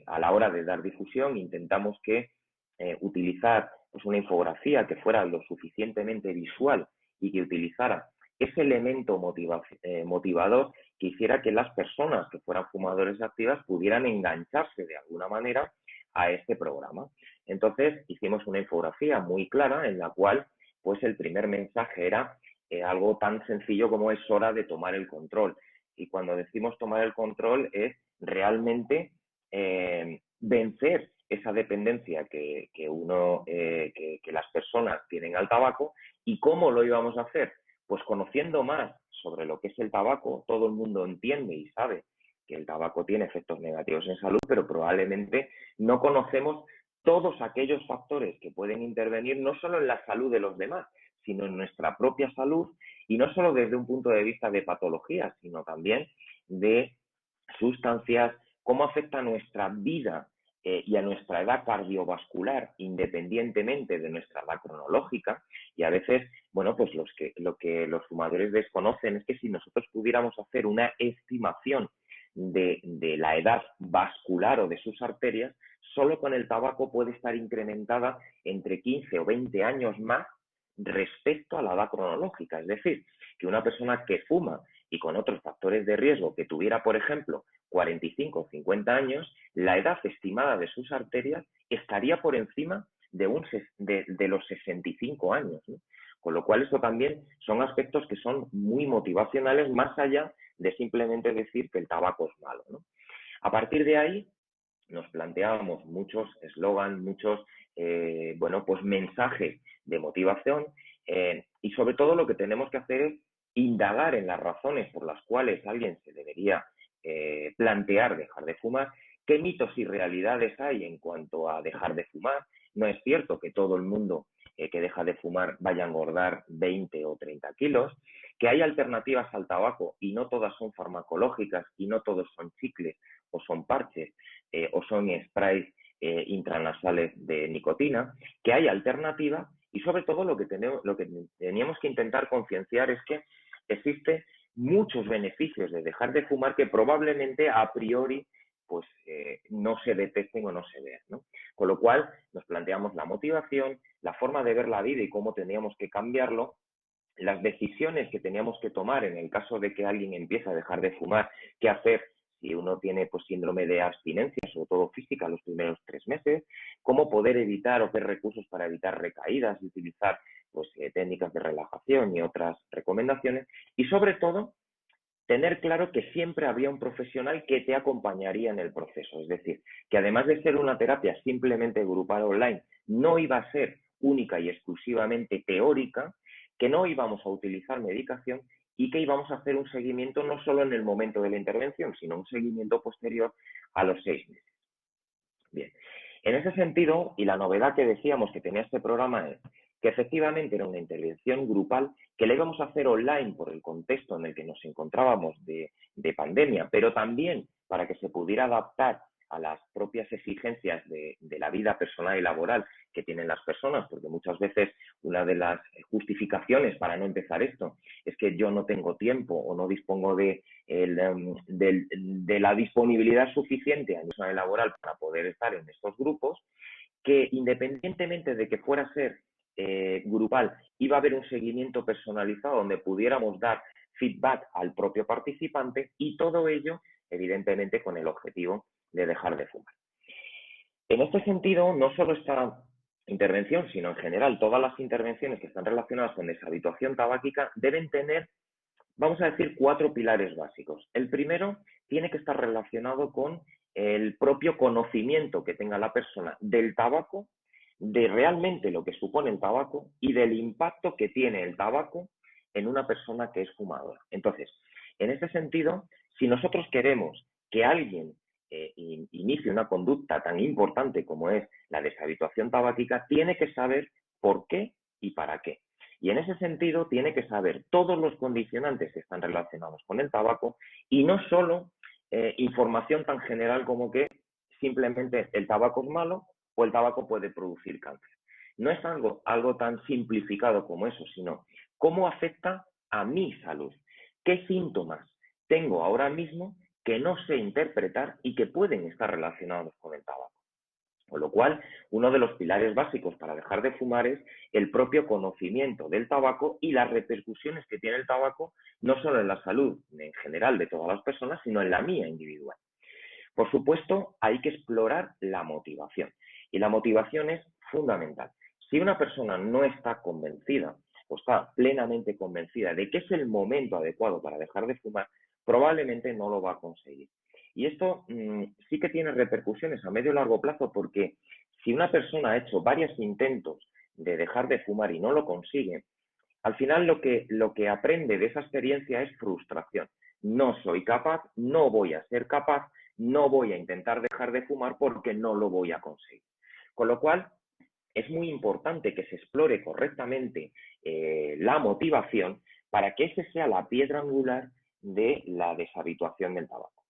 a la hora de dar difusión intentamos que utilizar pues, una infografía que fuera lo suficientemente visual y que utilizara ese elemento motivador que hiciera que las personas que fueran fumadores activas pudieran engancharse de alguna manera a este programa. Entonces hicimos una infografía muy clara en la cual pues el primer mensaje era algo tan sencillo como es hora de tomar el control. Y cuando decimos tomar el control es realmente vencer esa dependencia que las personas tienen al tabaco. ¿Y cómo lo íbamos a hacer? Pues conociendo más sobre lo que es el tabaco. Todo el mundo entiende y sabe que el tabaco tiene efectos negativos en salud, pero probablemente no conocemos todos aquellos factores que pueden intervenir no solo en la salud de los demás, sino en nuestra propia salud, y no solo desde un punto de vista de patología, sino también de sustancias, cómo afecta a nuestra vida y a nuestra edad cardiovascular, independientemente de nuestra edad cronológica. Y a veces, bueno, pues lo que los fumadores desconocen es que si nosotros pudiéramos hacer una estimación de la edad vascular o de sus arterias, solo con el tabaco puede estar incrementada entre 15 o 20 años más respecto a la edad cronológica. Es decir, que una persona que fuma y con otros factores de riesgo que tuviera, por ejemplo, 45 o 50 años, la edad estimada de sus arterias estaría por encima de los 65 años, ¿no? Con lo cual, eso también son aspectos que son muy motivacionales, más allá de simplemente decir que el tabaco es malo, ¿no? A partir de ahí, nos planteábamos muchos eslogans, muchos bueno, pues mensajes de motivación y sobre todo lo que tenemos que hacer es indagar en las razones por las cuales alguien se debería plantear dejar de fumar, qué mitos y realidades hay en cuanto a dejar de fumar. No es cierto que todo el mundo que deja de fumar vaya a engordar 20 o 30 kilos, que hay alternativas al tabaco y no todas son farmacológicas y no todos son chicles o son parches o son sprays intranasales de nicotina, que hay alternativas y sobre todo lo que teníamos que intentar concienciar es que existe muchos beneficios de dejar de fumar que probablemente a priori pues no se detecten o no se vean, ¿no? Con lo cual nos planteamos la motivación, la forma de ver la vida y cómo teníamos que cambiarlo, las decisiones que teníamos que tomar en el caso de que alguien empiece a dejar de fumar, qué hacer si uno tiene pues síndrome de abstinencia, sobre todo física, los primeros 3 meses, cómo poder evitar o qué recursos para evitar recaídas y utilizar pues técnicas de relajación y otras recomendaciones, y sobre todo tener claro que siempre habría un profesional que te acompañaría en el proceso. Es decir, que además de ser una terapia simplemente grupal online, no iba a ser única y exclusivamente teórica, que no íbamos a utilizar medicación y que íbamos a hacer un seguimiento no solo en el momento de la intervención, sino un seguimiento posterior a los 6 meses. Bien, en ese sentido, y la novedad que decíamos que tenía este programa es que efectivamente era una intervención grupal que la íbamos a hacer online por el contexto en el que nos encontrábamos de pandemia, pero también para que se pudiera adaptar a las propias exigencias de la vida personal y laboral que tienen las personas, porque muchas veces una de las justificaciones para no empezar esto es que yo no tengo tiempo o no dispongo de la disponibilidad suficiente a nivel laboral para poder estar en estos grupos, que independientemente de que fuera a ser grupal, iba a haber un seguimiento personalizado donde pudiéramos dar feedback al propio participante y todo ello, evidentemente, con el objetivo de dejar de fumar. En este sentido, no solo esta intervención, sino en general todas las intervenciones que están relacionadas con deshabituación tabáquica deben tener, vamos a decir, 4 pilares básicos. El primero tiene que estar relacionado con el propio conocimiento que tenga la persona del tabaco, de realmente lo que supone el tabaco y del impacto que tiene el tabaco en una persona que es fumadora. Entonces, en este sentido, si nosotros queremos que alguien inicie una conducta tan importante como es la deshabituación tabáquica, tiene que saber por qué y para qué. Y en ese sentido tiene que saber todos los condicionantes que están relacionados con el tabaco y no solo información tan general como que simplemente el tabaco es malo o el tabaco puede producir cáncer. No es algo tan simplificado como eso, sino cómo afecta a mi salud, qué síntomas tengo ahora mismo que no sé interpretar y que pueden estar relacionados con el tabaco. Con lo cual, uno de los pilares básicos para dejar de fumar es el propio conocimiento del tabaco y las repercusiones que tiene el tabaco, no solo en la salud en general de todas las personas, sino en la mía individual. Por supuesto, hay que explorar la motivación. Y la motivación es fundamental. Si una persona no está convencida o está plenamente convencida de que es el momento adecuado para dejar de fumar, probablemente no lo va a conseguir. Y esto sí que tiene repercusiones a medio y largo plazo porque si una persona ha hecho varios intentos de dejar de fumar y no lo consigue, al final lo que aprende de esa experiencia es frustración. No soy capaz, no voy a ser capaz, no voy a intentar dejar de fumar porque no lo voy a conseguir. Con lo cual, es muy importante que se explore correctamente la motivación para que esa sea la piedra angular de la deshabituación del tabaco.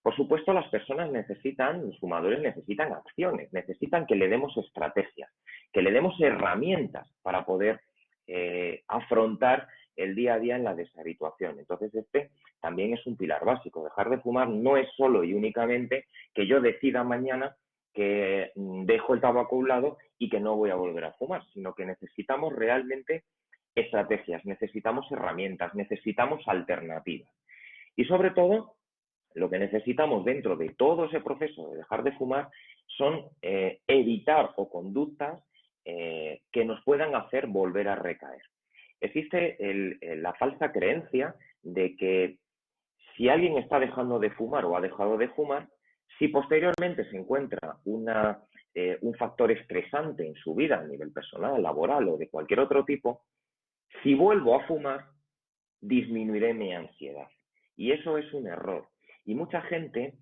Por supuesto, las personas necesitan, los fumadores necesitan acciones, necesitan que le demos estrategias, que le demos herramientas para poder afrontar el día a día en la deshabituación. Entonces, este también es un pilar básico. Dejar de fumar no es solo y únicamente que yo decida mañana que dejo el tabaco a un lado y que no voy a volver a fumar, sino que necesitamos realmente estrategias, necesitamos herramientas, necesitamos alternativas. Y sobre todo, lo que necesitamos dentro de todo ese proceso de dejar de fumar son evitar o conductas que nos puedan hacer volver a recaer. Existe la falsa creencia de que si alguien está dejando de fumar o ha dejado de fumar, si posteriormente se encuentra un factor estresante en su vida a nivel personal, laboral o de cualquier otro tipo, si vuelvo a fumar, disminuiré mi ansiedad. Y eso es un error. Y mucha gente,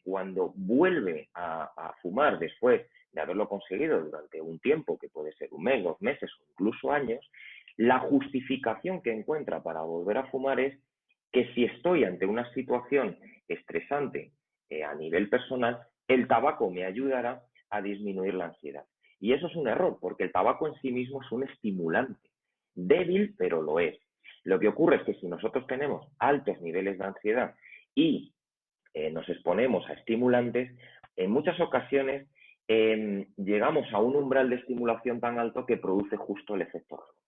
cuando vuelve a fumar después de haberlo conseguido durante un tiempo, que puede ser un mes, 2 meses o incluso años, la justificación que encuentra para volver a fumar es que si estoy ante una situación estresante a nivel personal, el tabaco me ayudará a disminuir la ansiedad. Y eso es un error, porque el tabaco en sí mismo es un estimulante, débil, pero lo es. Lo que ocurre es que si nosotros tenemos altos niveles de ansiedad y nos exponemos a estimulantes, en muchas ocasiones llegamos a un umbral de estimulación tan alto que produce justo el efecto rebote.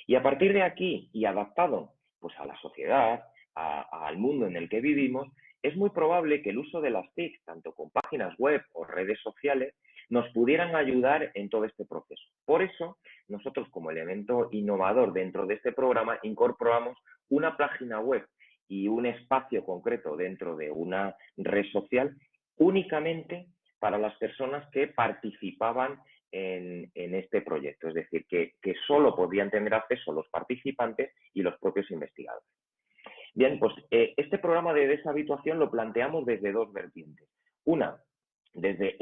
Y a partir de aquí, y adaptado pues, a la sociedad, al mundo en el que vivimos, es muy probable que el uso de las TIC, tanto con páginas web o redes sociales, nos pudieran ayudar en todo este proceso. Por eso, nosotros como elemento innovador dentro de este programa incorporamos una página web y un espacio concreto dentro de una red social únicamente para las personas que participaban en este proyecto. Es decir, que solo podían tener acceso los participantes y los propios investigadores. Bien, pues este programa de deshabituación lo planteamos desde dos vertientes. Una, desde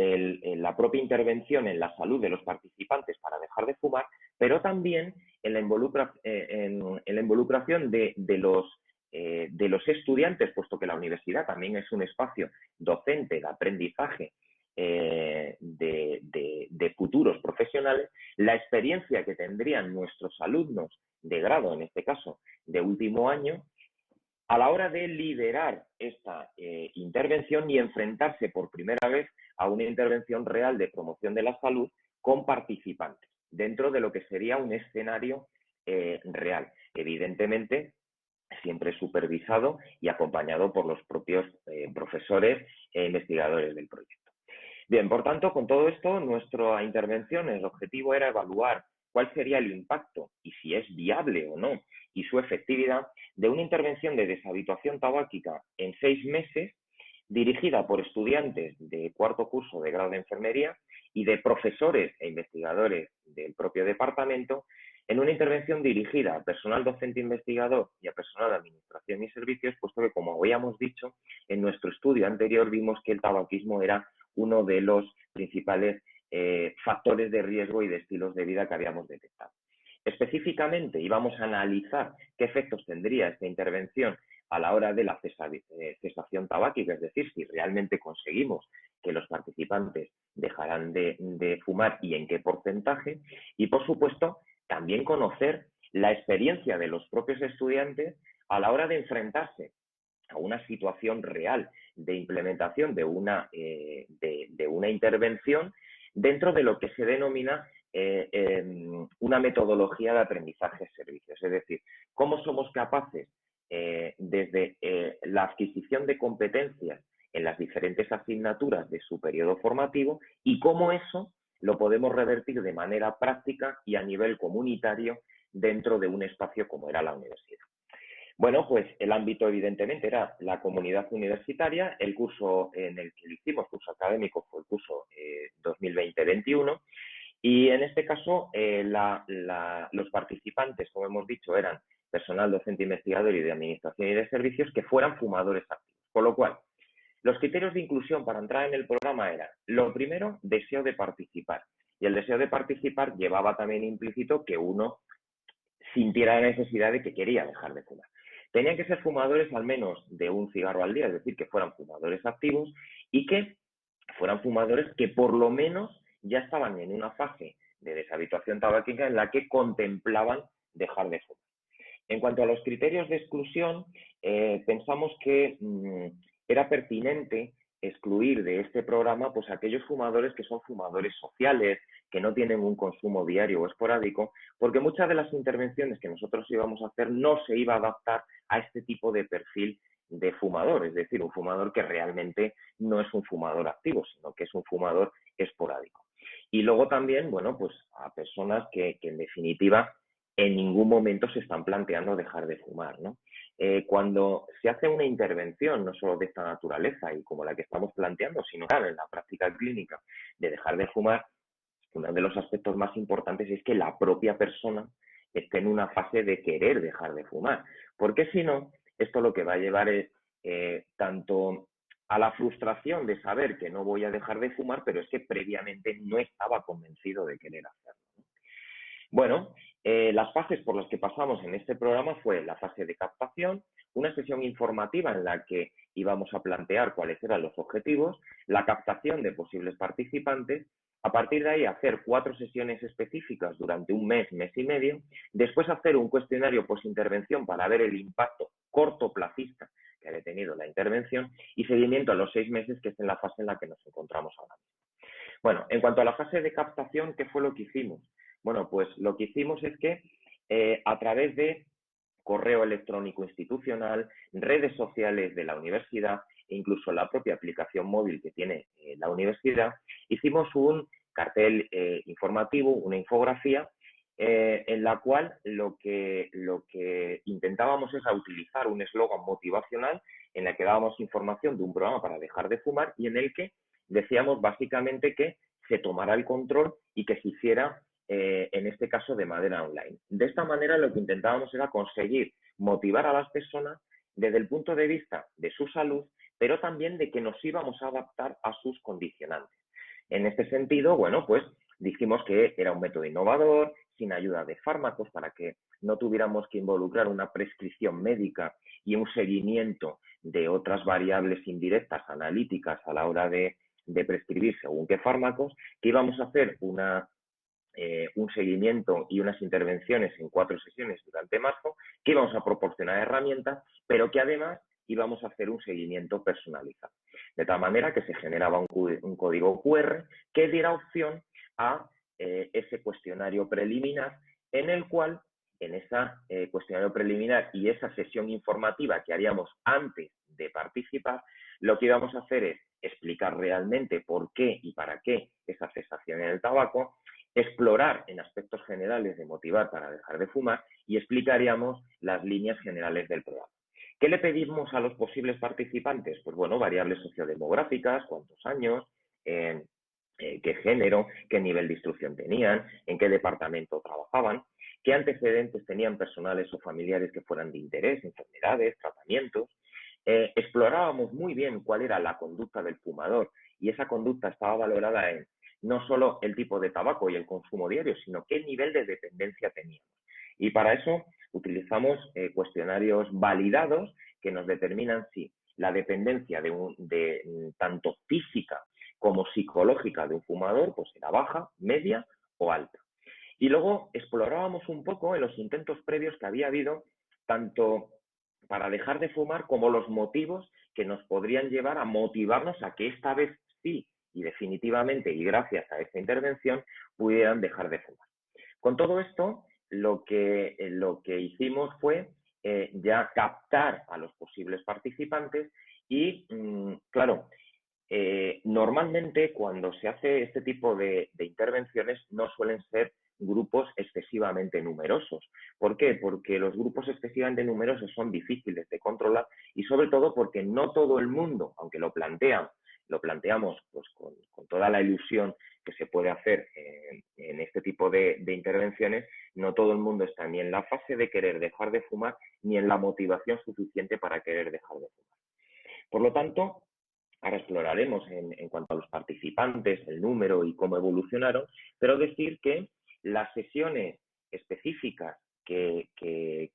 la propia intervención en la salud de los participantes para dejar de fumar, pero también en la involucración de los estudiantes, puesto que la universidad también es un espacio docente de aprendizaje de futuros profesionales, la experiencia que tendrían nuestros alumnos de grado, en este caso de último año, a la hora de liderar esta intervención y enfrentarse por primera vez a una intervención real de promoción de la salud con participantes, dentro de lo que sería un escenario real. Evidentemente, siempre supervisado y acompañado por los propios profesores e investigadores del proyecto. Bien, por tanto, con todo esto, nuestra intervención, el objetivo era evaluar cuál sería el impacto y si es viable o no y su efectividad de una intervención de deshabituación tabáquica en 6 meses dirigida por estudiantes de cuarto curso de grado de enfermería y de profesores e investigadores del propio departamento en una intervención dirigida a personal docente investigador y a personal de administración y servicios, puesto que, como habíamos dicho, en nuestro estudio anterior vimos que el tabaquismo era uno de los principales factores de riesgo y de estilos de vida que habíamos detectado. Específicamente íbamos a analizar qué efectos tendría esta intervención a la hora de la cesación tabáquica, es decir, si realmente conseguimos que los participantes dejaran de fumar y en qué porcentaje, y por supuesto también conocer la experiencia de los propios estudiantes a la hora de enfrentarse a una situación real de implementación de una intervención dentro de lo que se denomina una metodología de aprendizaje-servicios. Es decir, cómo somos capaces, desde la adquisición de competencias en las diferentes asignaturas de su periodo formativo y cómo eso lo podemos revertir de manera práctica y a nivel comunitario dentro de un espacio como era la universidad. Bueno, pues el ámbito evidentemente era la comunidad universitaria, el curso en el que lo hicimos, curso académico, fue el curso 2020-21 y en este caso los participantes, como hemos dicho, eran personal docente investigador y de administración y de servicios que fueran fumadores activos. Con lo cual, los criterios de inclusión para entrar en el programa eran, lo primero, deseo de participar. Y el deseo de participar llevaba también implícito que uno sintiera la necesidad de que quería dejar de fumar. Tenían que ser fumadores al menos de un cigarro al día, es decir, que fueran fumadores activos y que fueran fumadores que por lo menos ya estaban en una fase de deshabituación tabáquica en la que contemplaban dejar de fumar. En cuanto a los criterios de exclusión, pensamos que era pertinente excluir de este programa pues aquellos fumadores que son fumadores sociales, que no tienen un consumo diario o esporádico, porque muchas de las intervenciones que nosotros íbamos a hacer no se iba a adaptar a este tipo de perfil de fumador, es decir, un fumador que realmente no es un fumador activo, sino que es un fumador esporádico. Y luego también, bueno, pues a personas que en definitiva en ningún momento se están planteando dejar de fumar, ¿no? Cuando se hace una intervención, no solo de esta naturaleza y como la que estamos planteando, sino claro, en la práctica clínica de dejar de fumar, uno de los aspectos más importantes es que la propia persona esté en una fase de querer dejar de fumar, porque si no, esto lo que va a llevar es tanto a la frustración de saber que no voy a dejar de fumar, pero es que previamente no estaba convencido de querer hacerlo. Bueno, las fases por las que pasamos en este programa fue la fase de captación, una sesión informativa en la que íbamos a plantear cuáles eran los objetivos, la captación de posibles participantes A partir de ahí, hacer 4 sesiones específicas durante un mes, mes y medio. Después hacer un cuestionario post-intervención para ver el impacto cortoplacista que haya tenido la intervención y seguimiento a los 6 meses, que es en la fase en la que nos encontramos ahora mismo. Bueno, en cuanto a la fase de captación, ¿qué fue lo que hicimos? Bueno, pues lo que hicimos es que a través de correo electrónico institucional, redes sociales de la universidad e incluso la propia aplicación móvil que tiene la universidad, hicimos un cartel informativo, una infografía, en la cual lo que intentábamos es utilizar un eslogan motivacional en el que dábamos información de un programa para dejar de fumar y en el que decíamos básicamente que se tomara el control y que se hiciera en este caso de manera online. De esta manera lo que intentábamos era conseguir motivar a las personas desde el punto de vista de su salud, pero también de que nos íbamos a adaptar a sus condicionantes. En este sentido, bueno, pues dijimos que era un método innovador, sin ayuda de fármacos, para que no tuviéramos que involucrar una prescripción médica y un seguimiento de otras variables indirectas analíticas a la hora de prescribir según qué fármacos, que íbamos a hacer un seguimiento y unas intervenciones en 4 sesiones durante marzo, que íbamos a proporcionar herramientas, pero que además íbamos a hacer un seguimiento personalizado. De tal manera que se generaba un código QR que diera opción a ese cuestionario preliminar, en el cual, en ese cuestionario preliminar y esa sesión informativa que haríamos antes de participar, lo que íbamos a hacer es explicar realmente por qué y para qué esa cesación en el tabaco, explorar en aspectos generales de motivar para dejar de fumar y explicaríamos las líneas generales del programa. ¿Qué le pedimos a los posibles participantes? Pues bueno, variables sociodemográficas, cuántos años, qué género, qué nivel de instrucción tenían, en qué departamento trabajaban, qué antecedentes tenían personales o familiares que fueran de interés, enfermedades, tratamientos. Explorábamos muy bien cuál era la conducta del fumador y esa conducta estaba valorada en no solo el tipo de tabaco y el consumo diario, sino qué nivel de dependencia teníamos. Y para eso utilizamos cuestionarios validados que nos determinan si la dependencia de tanto física como psicológica de un fumador pues era baja, media o alta. Y luego explorábamos un poco en los intentos previos que había habido, tanto para dejar de fumar como los motivos que nos podrían llevar a motivarnos a que esta vez sí y definitivamente y gracias a esta intervención pudieran dejar de fumar. Con todo esto, lo que hicimos fue ya captar a los posibles participantes y, claro, normalmente cuando se hace este tipo de intervenciones no suelen ser grupos excesivamente numerosos. ¿Por qué? Porque los grupos excesivamente numerosos son difíciles de controlar y sobre todo porque no todo el mundo, aunque lo planteamos pues con toda la ilusión que se puede hacer en este tipo de intervenciones, no todo el mundo está ni en la fase de querer dejar de fumar ni en la motivación suficiente para querer dejar de fumar. Por lo tanto, ahora exploraremos en cuanto a los participantes, el número y cómo evolucionaron, pero decir que las sesiones específicas que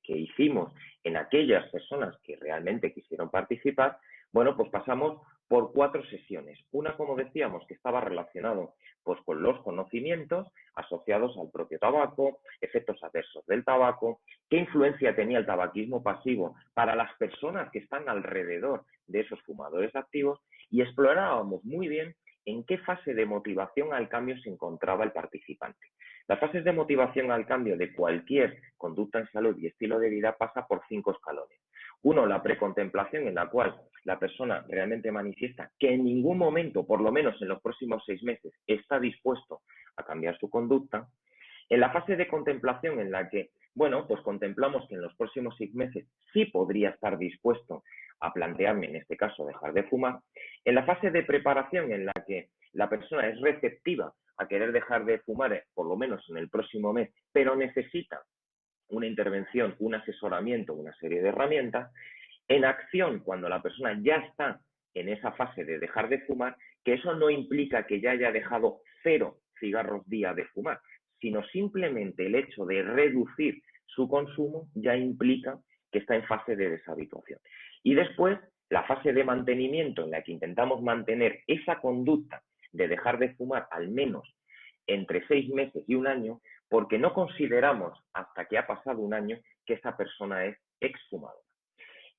hicimos en aquellas personas que realmente quisieron participar, bueno, pues pasamos por 4 sesiones. Una, como decíamos, que estaba relacionado pues con los conocimientos asociados al propio tabaco, efectos adversos del tabaco, qué influencia tenía el tabaquismo pasivo para las personas que están alrededor de esos fumadores activos, y explorábamos muy bien en qué fase de motivación al cambio se encontraba el participante. Las fases de motivación al cambio de cualquier conducta en salud y estilo de vida pasa por 5 escalones. Uno, la precontemplación, en la cual la persona realmente manifiesta que en ningún momento, por lo menos en los próximos 6 meses, está dispuesto a cambiar su conducta. En la fase de contemplación, en la que, bueno, pues contemplamos que en los próximos 6 meses sí podría estar dispuesto a plantearme, en este caso, dejar de fumar. En la fase de preparación, en la que la persona es receptiva a querer dejar de fumar, por lo menos en el próximo mes, pero necesita una intervención, un asesoramiento, una serie de herramientas. En acción, cuando la persona ya está en esa fase de dejar de fumar, que eso no implica que ya haya dejado 0 cigarros día de fumar, sino simplemente el hecho de reducir su consumo ya implica que está en fase de deshabituación. Y después, la fase de mantenimiento, en la que intentamos mantener esa conducta de dejar de fumar al menos entre 6 meses y un año, porque no consideramos hasta que ha pasado un año que esa persona es exfumadora.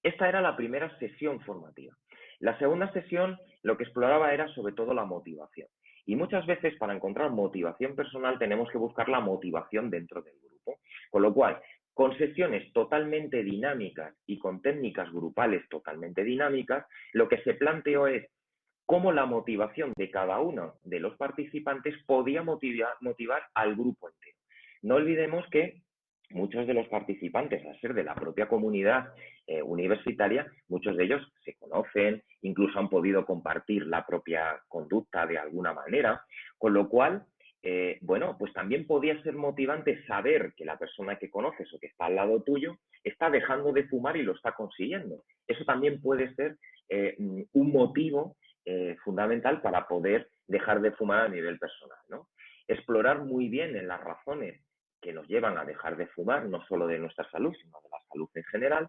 Esta era la primera sesión formativa. La segunda sesión lo que exploraba era sobre todo la motivación. Y muchas veces para encontrar motivación personal tenemos que buscar la motivación dentro del grupo. Con lo cual, con sesiones totalmente dinámicas y con técnicas grupales totalmente dinámicas, lo que se planteó es cómo la motivación de cada uno de los participantes podía motivar al grupo entero. No olvidemos que muchos de los participantes, al ser de la propia comunidad universitaria, muchos de ellos se conocen, incluso han podido compartir la propia conducta de alguna manera, con lo cual, bueno, pues también podía ser motivante saber que la persona que conoces o que está al lado tuyo está dejando de fumar y lo está consiguiendo. Eso también puede ser un motivo fundamental para poder dejar de fumar a nivel personal, ¿no? Explorar muy bien en las razones que nos llevan a dejar de fumar, no solo de nuestra salud, sino de la salud en general.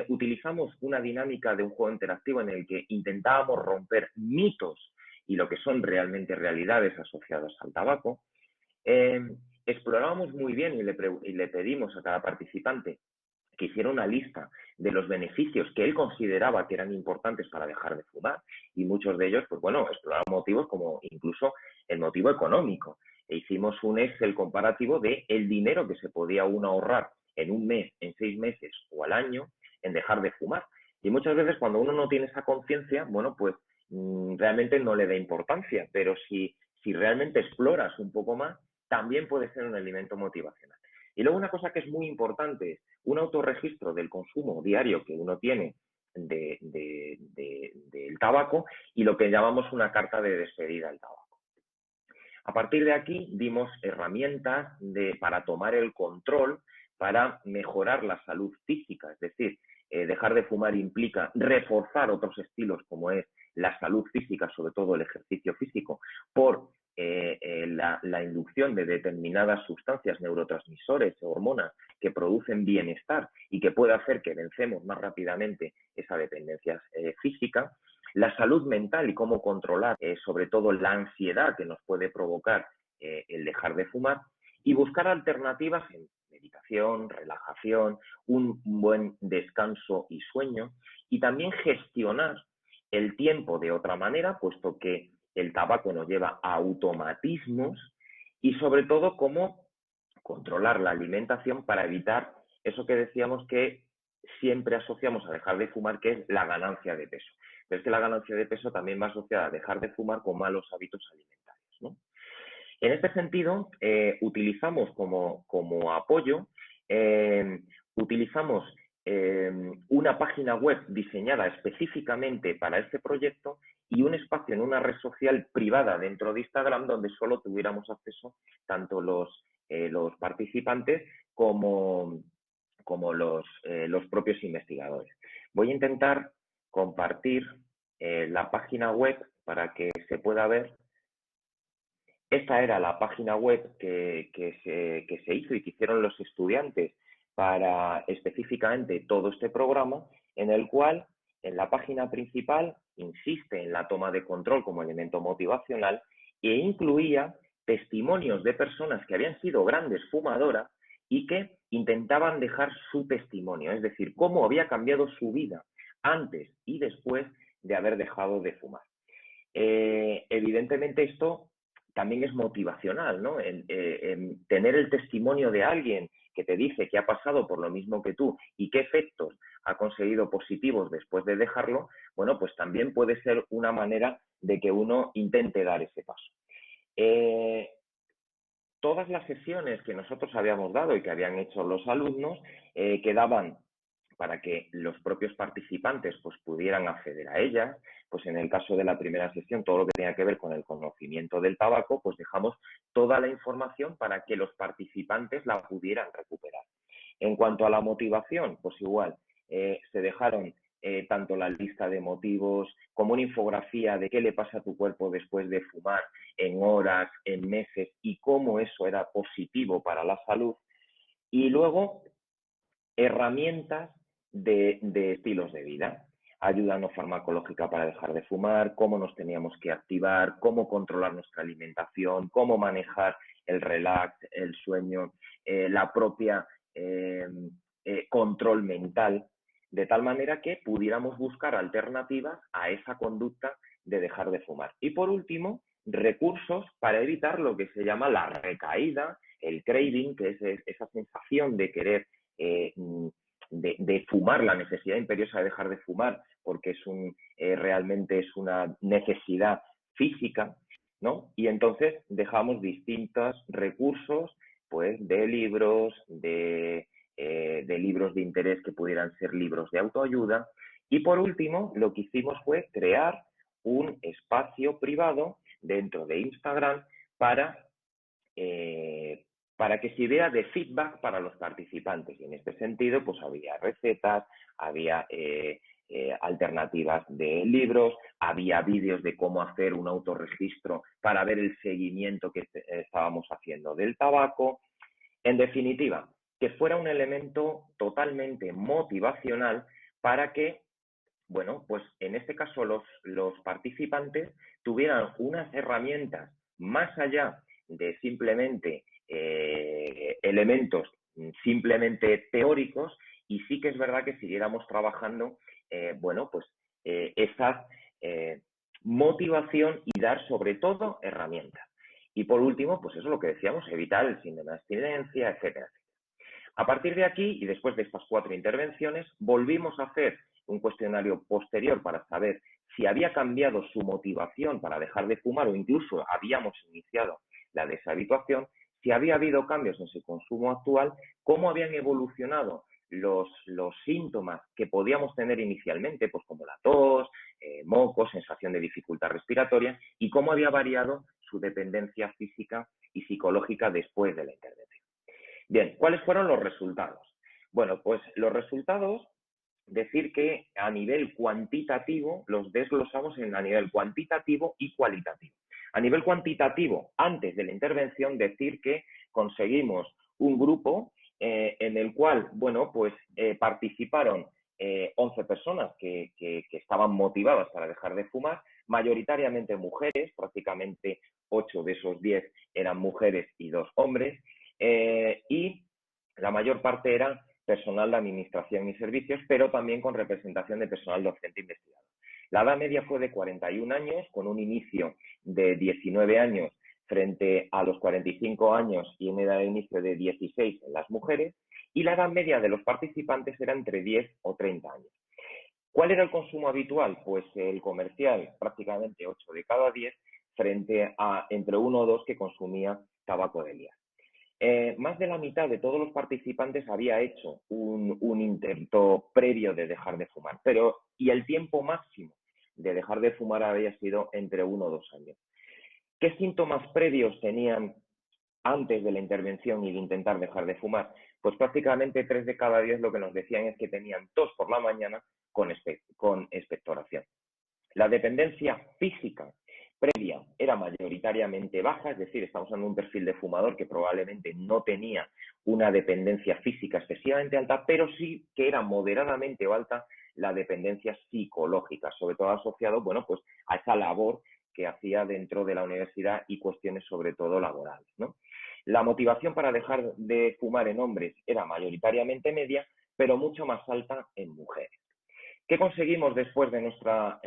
Utilizamos una dinámica de un juego interactivo en el que intentábamos romper mitos y lo que son realmente realidades asociadas al tabaco. Explorábamos muy bien y le pedimos a cada participante que hiciera una lista de los beneficios que él consideraba que eran importantes para dejar de fumar, y muchos de ellos, pues bueno, exploraron motivos como incluso el motivo económico. E hicimos un Excel comparativo de el dinero que se podía uno ahorrar en un mes, en 6 meses o al año en dejar de fumar. Y muchas veces cuando uno no tiene esa conciencia, bueno, pues realmente no le da importancia, pero si realmente exploras un poco más, también puede ser un elemento motivacional. Y luego una cosa que es muy importante es un autorregistro del consumo diario que uno tiene del tabaco y lo que llamamos una carta de despedida al tabaco. A partir de aquí dimos herramientas para tomar el control, para mejorar la salud física, es decir, dejar de fumar implica reforzar otros estilos como es la salud física, sobre todo el ejercicio físico, por la inducción de determinadas sustancias, neurotransmisores o hormonas que producen bienestar y que puede hacer que vencemos más rápidamente esa dependencia física. La salud mental y cómo controlar sobre todo la ansiedad que nos puede provocar el dejar de fumar, y buscar alternativas en meditación, relajación, un buen descanso y sueño, y también gestionar el tiempo de otra manera, puesto que el tabaco nos lleva a automatismos, y sobre todo cómo controlar la alimentación para evitar eso que decíamos que siempre asociamos a dejar de fumar, que es la ganancia de peso. Pero es que la ganancia de peso también va asociada a dejar de fumar con malos hábitos alimentarios, ¿no? En este sentido, utilizamos como apoyo, utilizamos una página web diseñada específicamente para este proyecto y un espacio en una red social privada dentro de Instagram donde solo tuviéramos acceso tanto los participantes como los propios investigadores. Voy a intentar compartir la página web para que se pueda ver. Esta era la página web que se hizo y que hicieron los estudiantes para específicamente todo este programa, en el cual en la página principal insiste en la toma de control como elemento motivacional e incluía testimonios de personas que habían sido grandes fumadoras y que intentaban dejar su testimonio, es decir, cómo había cambiado su vida antes y después de haber dejado de fumar. Evidentemente esto también es motivacional, ¿no? En tener el testimonio de alguien que te dice que ha pasado por lo mismo que tú y qué efectos ha conseguido positivos después de dejarlo, bueno, pues también puede ser una manera de que uno intente dar ese paso. Todas las sesiones que nosotros habíamos dado y que habían hecho los alumnos quedaban para que los propios participantes pues, pudieran acceder a ellas. Pues en el caso de la primera sesión, todo lo que tenga que ver con el conocimiento del tabaco, pues dejamos toda la información para que los participantes la pudieran recuperar. En cuanto a la motivación, pues igual, se dejaron tanto la lista de motivos como una infografía de qué le pasa a tu cuerpo después de fumar en horas, en meses y cómo eso era positivo para la salud. Y luego, herramientas de estilos de vida. ayuda no farmacológica para dejar de fumar, cómo nos teníamos que activar, cómo controlar nuestra alimentación, cómo manejar el relax, el sueño, la propia control mental, de tal manera que pudiéramos buscar alternativas a esa conducta de dejar de fumar. Y por último, recursos para evitar lo que se llama la recaída, el craving, que es esa sensación de querer de fumar, la necesidad imperiosa de dejar de fumar, porque realmente es una necesidad física, ¿no? Y entonces dejamos distintos recursos, pues, de libros, de libros de interés que pudieran ser libros de autoayuda. Y por último, lo que hicimos fue crear un espacio privado dentro de Instagram para que sirviera de feedback para los participantes. Y en este sentido, pues había recetas, había alternativas de libros, había vídeos de cómo hacer un autorregistro para ver el seguimiento que estábamos haciendo del tabaco. En definitiva, que fuera un elemento totalmente motivacional para que, bueno, pues en este caso los participantes tuvieran unas herramientas más allá de simplemente elementos simplemente teóricos, y sí que es verdad que siguiéramos trabajando, bueno, pues esa motivación y dar sobre todo herramientas. Y por último, pues eso es lo que decíamos, evitar el síndrome de abstinencia, etcétera. A partir de aquí, y después de estas 4 intervenciones, volvimos a hacer un cuestionario posterior para saber si había cambiado su motivación para dejar de fumar o incluso habíamos iniciado la deshabituación, si había habido cambios en su consumo actual, cómo habían evolucionado los síntomas que podíamos tener inicialmente, pues como la tos, mocos, sensación de dificultad respiratoria, y cómo había variado su dependencia física y psicológica después de la intervención. Bien, ¿cuáles fueron los resultados? Bueno, pues los resultados, decir que a nivel cuantitativo los desglosamos a nivel cuantitativo y cualitativo. A nivel cuantitativo, antes de la intervención, decir que conseguimos un grupo en el cual, bueno, pues participaron 11 personas que estaban motivadas para dejar de fumar, mayoritariamente mujeres, prácticamente 8 de esos 10 eran mujeres y 2 hombres, y la mayor parte era personal de administración y servicios, pero también con representación de personal docente investigador. La edad media fue de 41 años, con un inicio de 19 años frente a los 45 años y una edad de inicio de 16 en las mujeres, y la edad media de los participantes era entre 10 o 30 años. ¿Cuál era el consumo habitual? Pues el comercial, prácticamente 8 de cada 10, frente a entre 1 o 2 que consumía tabaco de lía. Más de la mitad de todos los participantes había hecho un intento previo de dejar de fumar, y el tiempo máximo de dejar de fumar había sido entre 1 o 2 años. ¿Qué síntomas previos tenían antes de la intervención y de intentar dejar de fumar? Pues prácticamente 3 de cada 10 lo que nos decían es que tenían tos por la mañana con expectoración. La dependencia física previa era mayoritariamente baja, es decir, estamos hablando de un perfil de fumador que probablemente no tenía una dependencia física excesivamente alta, pero sí que era moderadamente alta la dependencia psicológica, sobre todo asociado, bueno, pues a esa labor que hacía dentro de la universidad y cuestiones sobre todo laborales, ¿no? La motivación para dejar de fumar en hombres era mayoritariamente media, pero mucho más alta en mujeres. ¿Qué conseguimos después de nuestra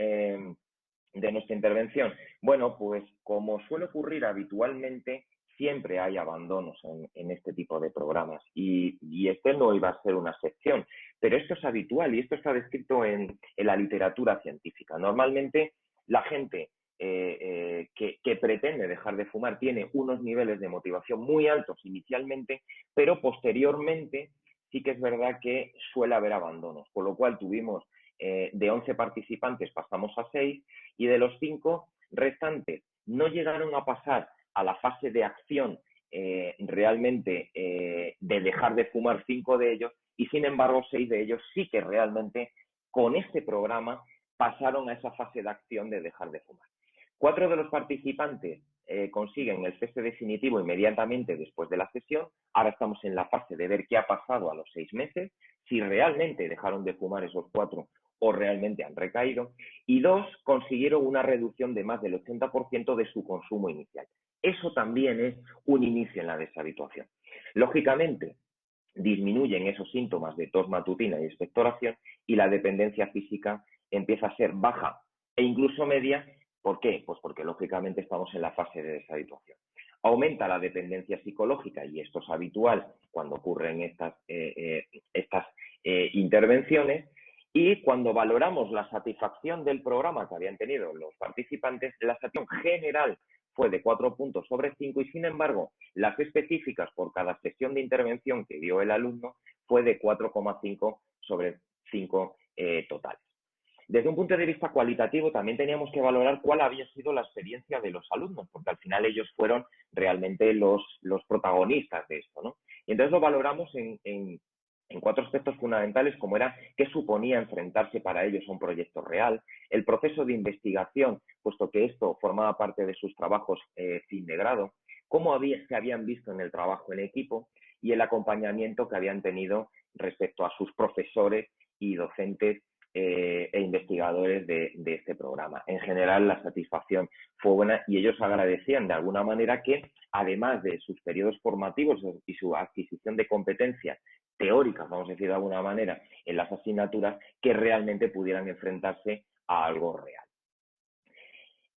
intervención? Bueno, pues como suele ocurrir habitualmente, siempre hay abandonos en este tipo de programas y este no iba a ser una excepción, pero esto es habitual y esto está descrito en la literatura científica. Normalmente la gente que pretende dejar de fumar tiene unos niveles de motivación muy altos inicialmente, pero posteriormente sí que es verdad que suele haber abandonos, con lo cual tuvimos de 11 participantes pasamos a 6 y de los 5 restantes no llegaron a pasar a la fase de acción realmente de dejar de fumar 5 de ellos y sin embargo 6 de ellos sí que realmente con este programa pasaron a esa fase de acción de dejar de fumar. 4 de los participantes consiguen el cese definitivo inmediatamente después de la sesión. Ahora estamos en la fase de ver qué ha pasado a los 6 meses, si realmente dejaron de fumar esos 4 o realmente han recaído. Y dos, consiguieron una reducción de más del 80% de su consumo inicial. Eso también es un inicio en la deshabituación. Lógicamente, disminuyen esos síntomas de tos matutina y expectoración y la dependencia física empieza a ser baja e incluso media. ¿Por qué? Pues porque lógicamente estamos en la fase de deshabituación. Aumenta la dependencia psicológica y esto es habitual cuando ocurren estas intervenciones. Y cuando valoramos la satisfacción del programa que habían tenido los participantes, la satisfacción general fue de 4 puntos sobre 5 y, sin embargo, las específicas por cada sesión de intervención que dio el alumno fue de 4,5 sobre 5 totales. Desde un punto de vista cualitativo, también teníamos que valorar cuál había sido la experiencia de los alumnos, porque al final ellos fueron realmente los protagonistas de esto, ¿no? Y entonces lo valoramos en 4 aspectos fundamentales, como era qué suponía enfrentarse para ellos a un proyecto real, el proceso de investigación, puesto que esto formaba parte de sus trabajos fin de grado, cómo se habían visto en el trabajo en equipo y el acompañamiento que habían tenido respecto a sus profesores y docentes e investigadores de este programa. En general, la satisfacción fue buena y ellos agradecían de alguna manera que, además de sus periodos formativos y su adquisición de competencias teóricas, vamos a decir de alguna manera, en las asignaturas, que realmente pudieran enfrentarse a algo real.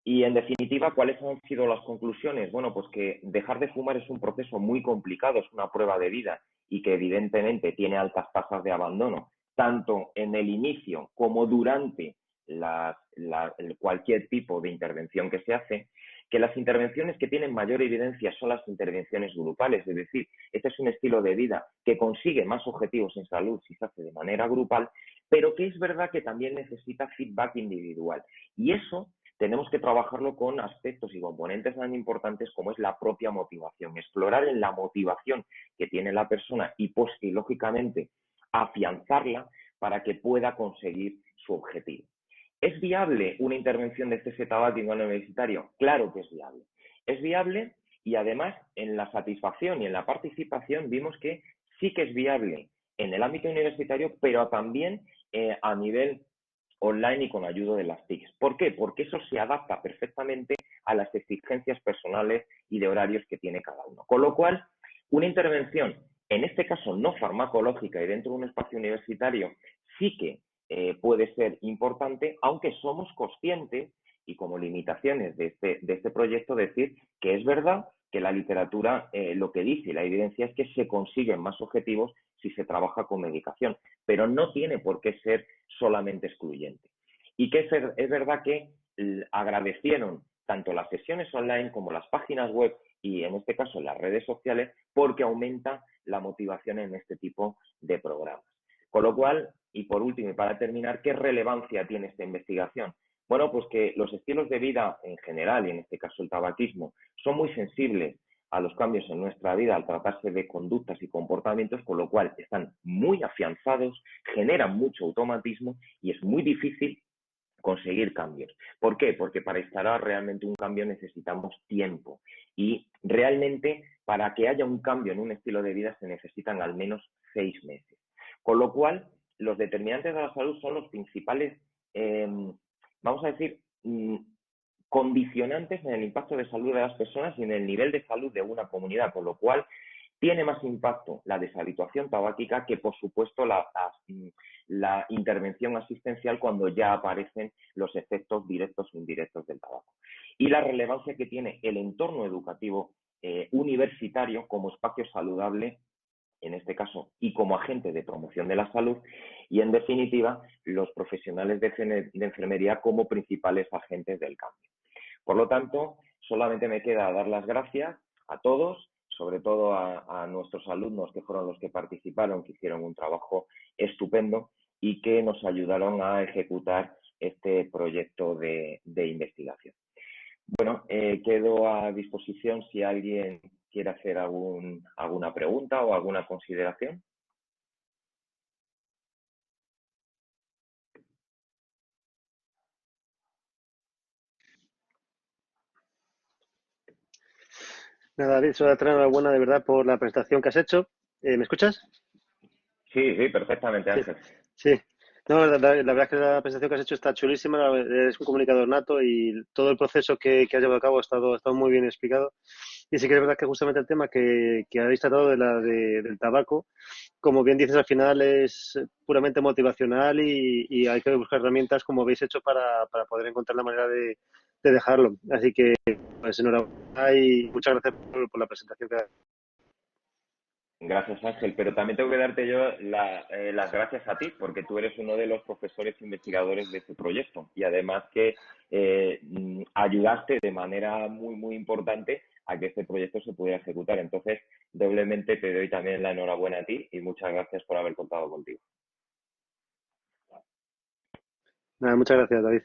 Y en definitiva, ¿cuáles han sido las conclusiones? Bueno, pues que dejar de fumar es un proceso muy complicado, es una prueba de vida y que evidentemente tiene altas tasas de abandono, tanto en el inicio como durante cualquier tipo de intervención que se hace, que las intervenciones que tienen mayor evidencia son las intervenciones grupales, es decir, este es un estilo de vida que consigue más objetivos en salud si se hace de manera grupal, pero que es verdad que también necesita feedback individual. Y eso tenemos que trabajarlo con aspectos y componentes tan importantes como es la propia motivación, explorar en la motivación que tiene la persona y lógicamente afianzarla para que pueda conseguir su objetivo. ¿Es viable una intervención de este tabaco universitario? Claro que es viable. Es viable y además en la satisfacción y en la participación vimos que sí que es viable en el ámbito universitario, pero también a nivel online y con ayuda de las TICs. ¿Por qué? Porque eso se adapta perfectamente a las exigencias personales y de horarios que tiene cada uno. Con lo cual, una intervención, en este caso no farmacológica y dentro de un espacio universitario, sí que puede ser importante, aunque somos conscientes y como limitaciones de este proyecto decir que es verdad que la literatura lo que dice y la evidencia es que se consiguen más objetivos si se trabaja con medicación, pero no tiene por qué ser solamente excluyente. Y que es verdad que agradecieron tanto las sesiones online como las páginas web y en este caso las redes sociales porque aumenta la motivación en este tipo de programas. Con lo cual, y por último y para terminar, ¿qué relevancia tiene esta investigación? Bueno, pues que los estilos de vida en general, y en este caso el tabaquismo, son muy sensibles a los cambios en nuestra vida al tratarse de conductas y comportamientos, con lo cual están muy afianzados, generan mucho automatismo y es muy difícil conseguir cambios. ¿Por qué? Porque para instalar realmente un cambio necesitamos tiempo y realmente para que haya un cambio en un estilo de vida se necesitan al menos 6 meses. Con lo cual, los determinantes de la salud son los principales, vamos a decir, condicionantes en el impacto de salud de las personas y en el nivel de salud de una comunidad, con lo cual tiene más impacto la deshabituación tabáquica que, por supuesto, la intervención asistencial cuando ya aparecen los efectos directos o indirectos del tabaco. Y la relevancia que tiene el entorno educativo universitario como espacio saludable, en este caso, y como agente de promoción de la salud, y en definitiva, los profesionales de enfermería como principales agentes del cambio. Por lo tanto, solamente me queda dar las gracias a todos, sobre todo a nuestros alumnos que fueron los que participaron, que hicieron un trabajo estupendo y que nos ayudaron a ejecutar este proyecto de investigación. Bueno, quedo a disposición si alguien quiere hacer alguna pregunta o alguna consideración. Nada, David, solo darte enhorabuena de verdad por la presentación que has hecho. ¿Me escuchas? Sí, sí, perfectamente, Sí, Ángel. sí. No, la verdad es que la presentación que has hecho está chulísima, eres un comunicador nato y todo el proceso que has llevado a cabo ha estado muy bien explicado. Y sí que es verdad que justamente el tema que habéis tratado del tabaco, como bien dices, al final es puramente motivacional y hay que buscar herramientas como habéis hecho para poder encontrar la manera de dejarlo. Así que, pues enhorabuena y muchas gracias por la presentación que has. Gracias, Ángel, pero también tengo que darte yo las gracias a ti, porque tú eres uno de los profesores investigadores de este proyecto y además que ayudaste de manera muy, muy importante a que este proyecto se pudiera ejecutar. Entonces, doblemente te doy también la enhorabuena a ti y muchas gracias por haber contado contigo. Nada, muchas gracias, David.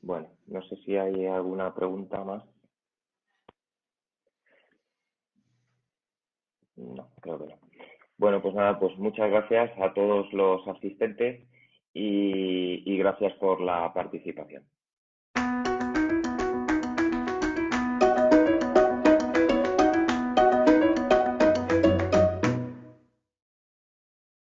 Bueno, no sé si hay alguna pregunta más. No, creo que no. Bueno, pues nada, pues muchas gracias a todos los asistentes y gracias por la participación.